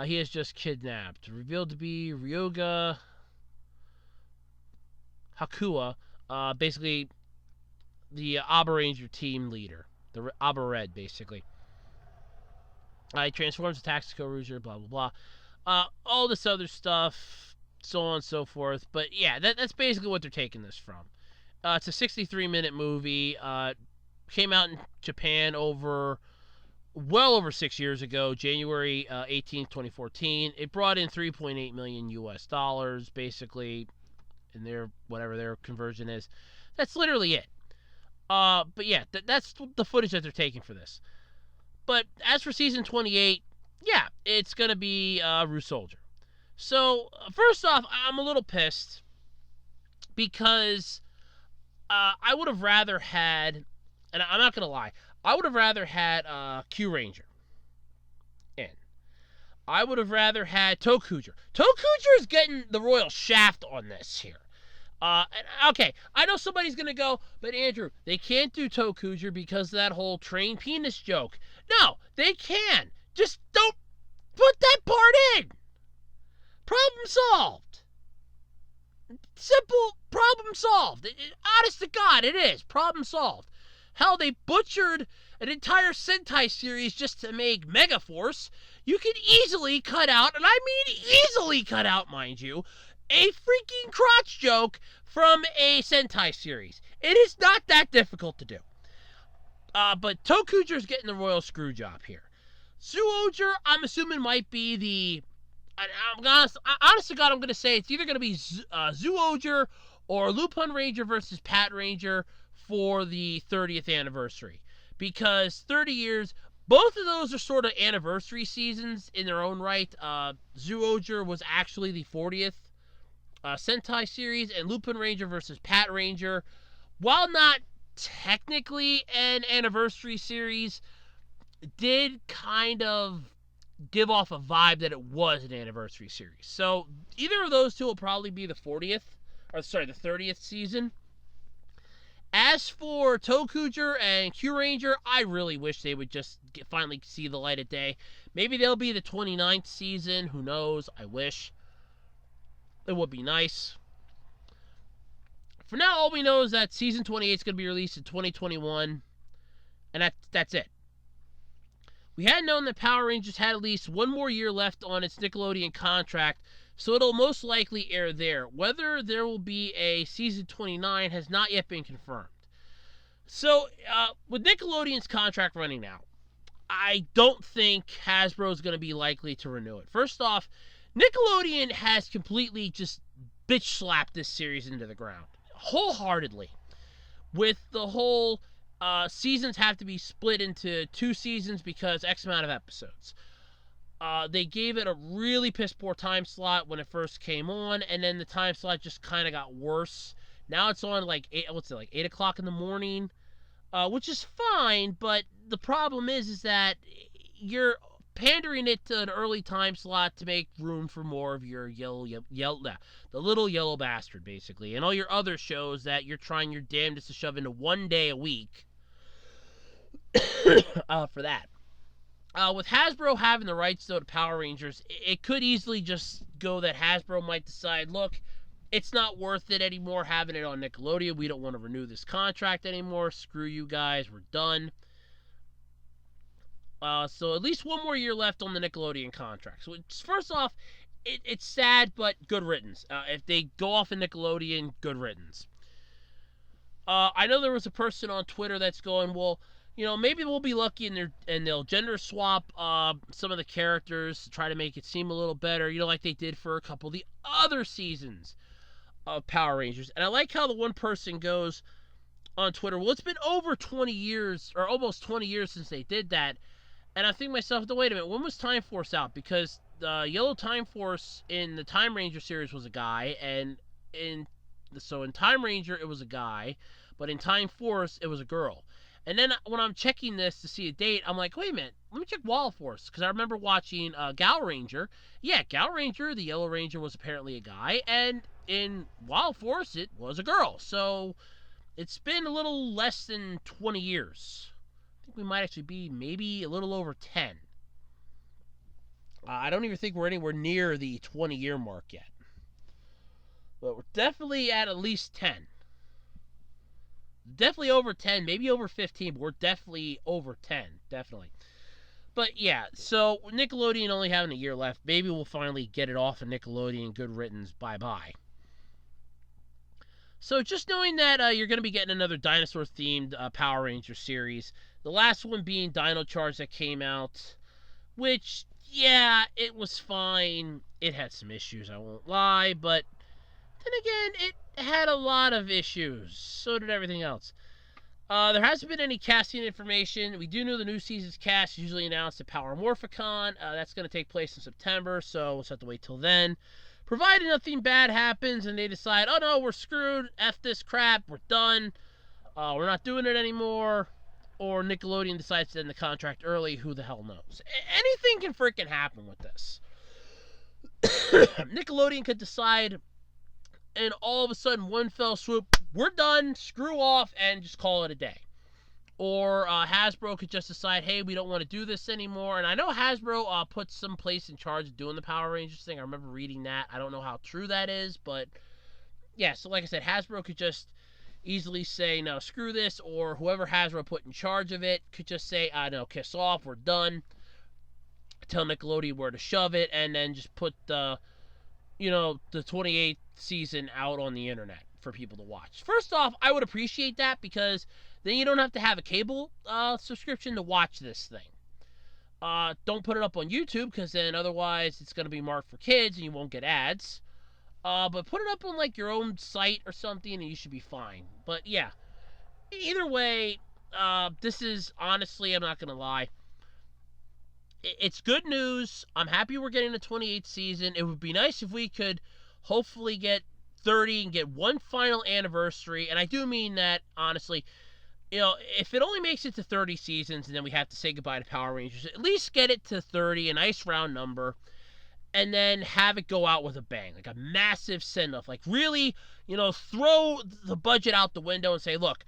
he has just kidnapped. Revealed to be Ryoga Hakua, basically the Abba Ranger team leader. The Abba Red, basically. He transforms, attacks the Kyoruger, blah, blah, blah. All this other stuff, so on and so forth. But yeah, that's basically what they're taking this from. It's a 63-minute movie. Came out in Japan well over 6 years ago, January 18th, 2014. It brought in $3.8 million US, basically, in whatever their conversion is. That's literally it. But yeah, that's the footage that they're taking for this. But as for season 28, yeah, it's gonna be Rue Soldier. So first off, I'm a little pissed because I would have rather had, and I'm not gonna lie, I would have rather had Q Ranger in. I would have rather had Tokuger. Tokuger is getting the royal shaft on this here. Okay, I know somebody's gonna go, but Andrew, they can't do Tokuger because of that whole train penis joke. No, they can. Just don't put that part in. Problem solved. Simple problem solved. Honest to God, it is. Problem solved. Hell, they butchered an entire Sentai series just to make Megaforce. You could easily cut out, and I mean easily cut out, mind you, a freaking crotch joke from a Sentai series. It is not that difficult to do. But Tokuger's getting the royal screw job here. Zooger, I'm assuming, might be the... honest to God, I'm going to say it's either going to be Zooger or Lupin Ranger versus Pat Ranger for the 30th anniversary. Because 30 years, both of those are sort of anniversary seasons in their own right. Zooger was actually the 40th Sentai series, and Lupin Ranger versus Pat Ranger, while not technically an anniversary series, did kind of give off a vibe that it was an anniversary series. So either of those two will probably be the 30th season. As for Tokuger and Q Ranger, I really wish they would just finally see the light of day. Maybe they'll be the 29th season. Who knows? I wish. It would be nice. For now, all we know is that season 28 is going to be released in 2021. And that's it. We had known that Power Rangers had at least one more year left on its Nickelodeon contract, so it'll most likely air there. Whether there will be a season 29 has not yet been confirmed. So, with Nickelodeon's contract running out, I don't think Hasbro is going to be likely to renew it. First off, Nickelodeon has completely just bitch slapped this series into the ground. Wholeheartedly. With the whole seasons have to be split into 2 seasons because X amount of episodes. They gave it a really piss poor time slot when it first came on, and then the time slot just kind of got worse. Now it's on like 8 o'clock in the morning, which is fine, but the problem is that you're pandering it to an early time slot to make room for more of your the little yellow bastard, basically, and all your other shows that you're trying your damnedest to shove into 1 day a week for that. With Hasbro having the rights, though, to Power Rangers, it could easily just go that Hasbro might decide, look, it's not worth it anymore having it on Nickelodeon. We don't want to renew this contract anymore. Screw you guys. We're done. So at least one more year left on the Nickelodeon contract. So first off, it's sad, but good riddance. If they go off of Nickelodeon, good riddance. I know there was a person on Twitter that's going, well, you know, maybe we'll be lucky and they'll gender swap some of the characters to try to make it seem a little better, you know, like they did for a couple of the other seasons of Power Rangers. And I like how the one person goes on Twitter, well, it's been over 20 years, or almost 20 years since they did that. And I think to myself, wait a minute, when was Time Force out? Because Yellow Time Force in the Time Ranger series was a guy, and in Time Ranger it was a guy, but in Time Force it was a girl. And then when I'm checking this to see a date, I'm like, wait a minute, let me check Wild Force, because I remember watching Gal Ranger. Yeah, Gal Ranger, the Yellow Ranger, was apparently a guy, and in Wild Force it was a girl. So it's been a little less than 20 years. I think we might actually be maybe a little over 10. I don't even think we're anywhere near the 20-year mark yet. But we're definitely at least 10. Definitely over 10, maybe over 15, but we're definitely over 10. Definitely. But yeah, so Nickelodeon only having a year left. Maybe we'll finally get it off of Nickelodeon. Good riddance. Bye-bye. So just knowing that you're going to be getting another dinosaur-themed Power Ranger series. The last one being Dino Charge that came out, which, yeah, it was fine. It had some issues, I won't lie, but then again, it had a lot of issues. So did everything else. There hasn't been any casting information. We do know the new season's cast is usually announced at Power Morphicon. That's going to take place in September, so we'll just have to wait till then. Provided nothing bad happens and they decide, oh no, we're screwed, F this crap, we're done, we're not doing it anymore, or Nickelodeon decides to end the contract early, who the hell knows. Anything can freaking happen with this. Nickelodeon could decide, and all of a sudden, one fell swoop, we're done, screw off, and just call it a day. Or Hasbro could just decide, hey, we don't want to do this anymore. And I know Hasbro put some place in charge of doing the Power Rangers thing. I remember reading that. I don't know how true that is, but yeah, so like I said, Hasbro could just easily say, no, screw this, or whoever Hasbro put in charge of it could just say, no, kiss off, we're done. Tell Nickelodeon where to shove it, and then just put the 28th season out on the internet for people to watch. First off, I would appreciate that, because then you don't have to have a cable subscription to watch this thing. Don't put it up on YouTube, because then otherwise it's going to be marked for kids and you won't get ads. But put it up on like your own site or something and you should be fine. But yeah, either way, this is honestly, I'm not going to lie, it's good news. I'm happy we're getting the 28th season. It would be nice if we could hopefully get 30 and get one final anniversary. And I do mean that, honestly. If it only makes it to 30 seasons and then we have to say goodbye to Power Rangers, at least get it to 30, a nice round number, and then have it go out with a bang, like a massive send-off. Like really, throw the budget out the window and say, look,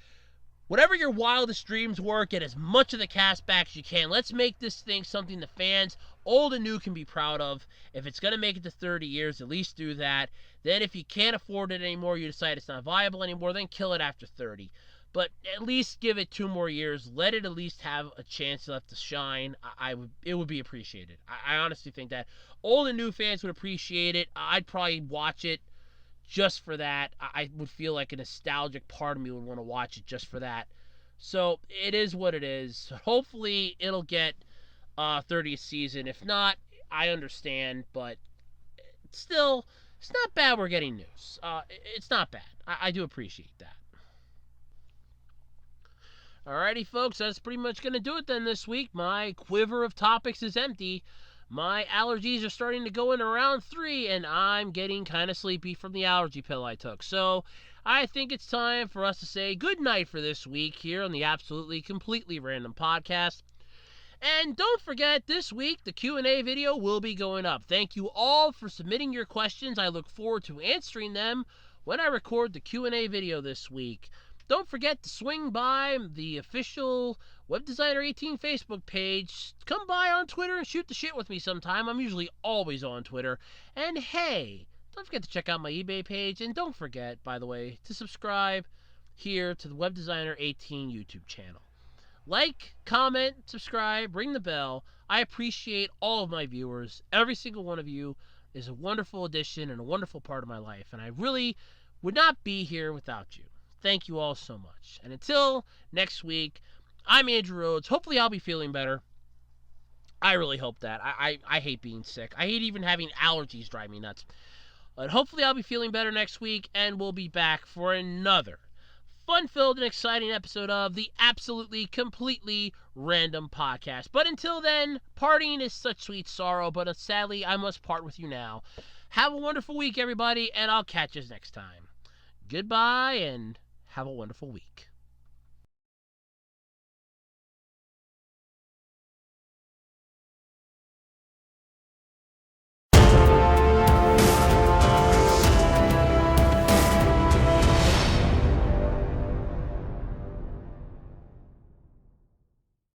whatever your wildest dreams were, get as much of the cast back as you can. Let's make this thing something the fans, old and new, can be proud of. If it's going to make it to 30 years, at least do that. Then if you can't afford it anymore, you decide it's not viable anymore, then kill it after 30. But at least give it 2 more years. Let it at least have a chance left to shine. It would be appreciated. I honestly think that old and new fans would appreciate it. I'd probably watch it just for that. I would feel like a nostalgic part of me would want to watch it just for that. So it is what it is. Hopefully it'll get 30th season. If not, I understand. But still, it's not bad we're getting news. It's not bad. I do appreciate that. Alrighty, folks, that's pretty much going to do it then this week. My quiver of topics is empty. My allergies are starting to go into round 3, and I'm getting kind of sleepy from the allergy pill I took. So I think it's time for us to say good night for this week here on the Absolutely Completely Random Podcast. And don't forget, this week, the Q&A video will be going up. Thank you all for submitting your questions. I look forward to answering them when I record the Q&A video this week. Don't forget to swing by the official Web Designer 18 Facebook page. Come by on Twitter and shoot the shit with me sometime. I'm usually always on Twitter. And hey, don't forget to check out my eBay page. And don't forget, by the way, to subscribe here to the Web Designer 18 YouTube channel. Like, comment, subscribe, ring the bell. I appreciate all of my viewers. Every single one of you is a wonderful addition and a wonderful part of my life. And I really would not be here without you. Thank you all so much. And until next week, I'm Andrew Rhodes. Hopefully I'll be feeling better. I really hope that. I hate being sick. I hate even having allergies drive me nuts. But hopefully I'll be feeling better next week, and we'll be back for another fun-filled and exciting episode of the Absolutely Completely Random Podcast. But until then, partying is such sweet sorrow, but sadly, I must part with you now. Have a wonderful week, everybody, and I'll catch you next time. Goodbye, and have a wonderful week.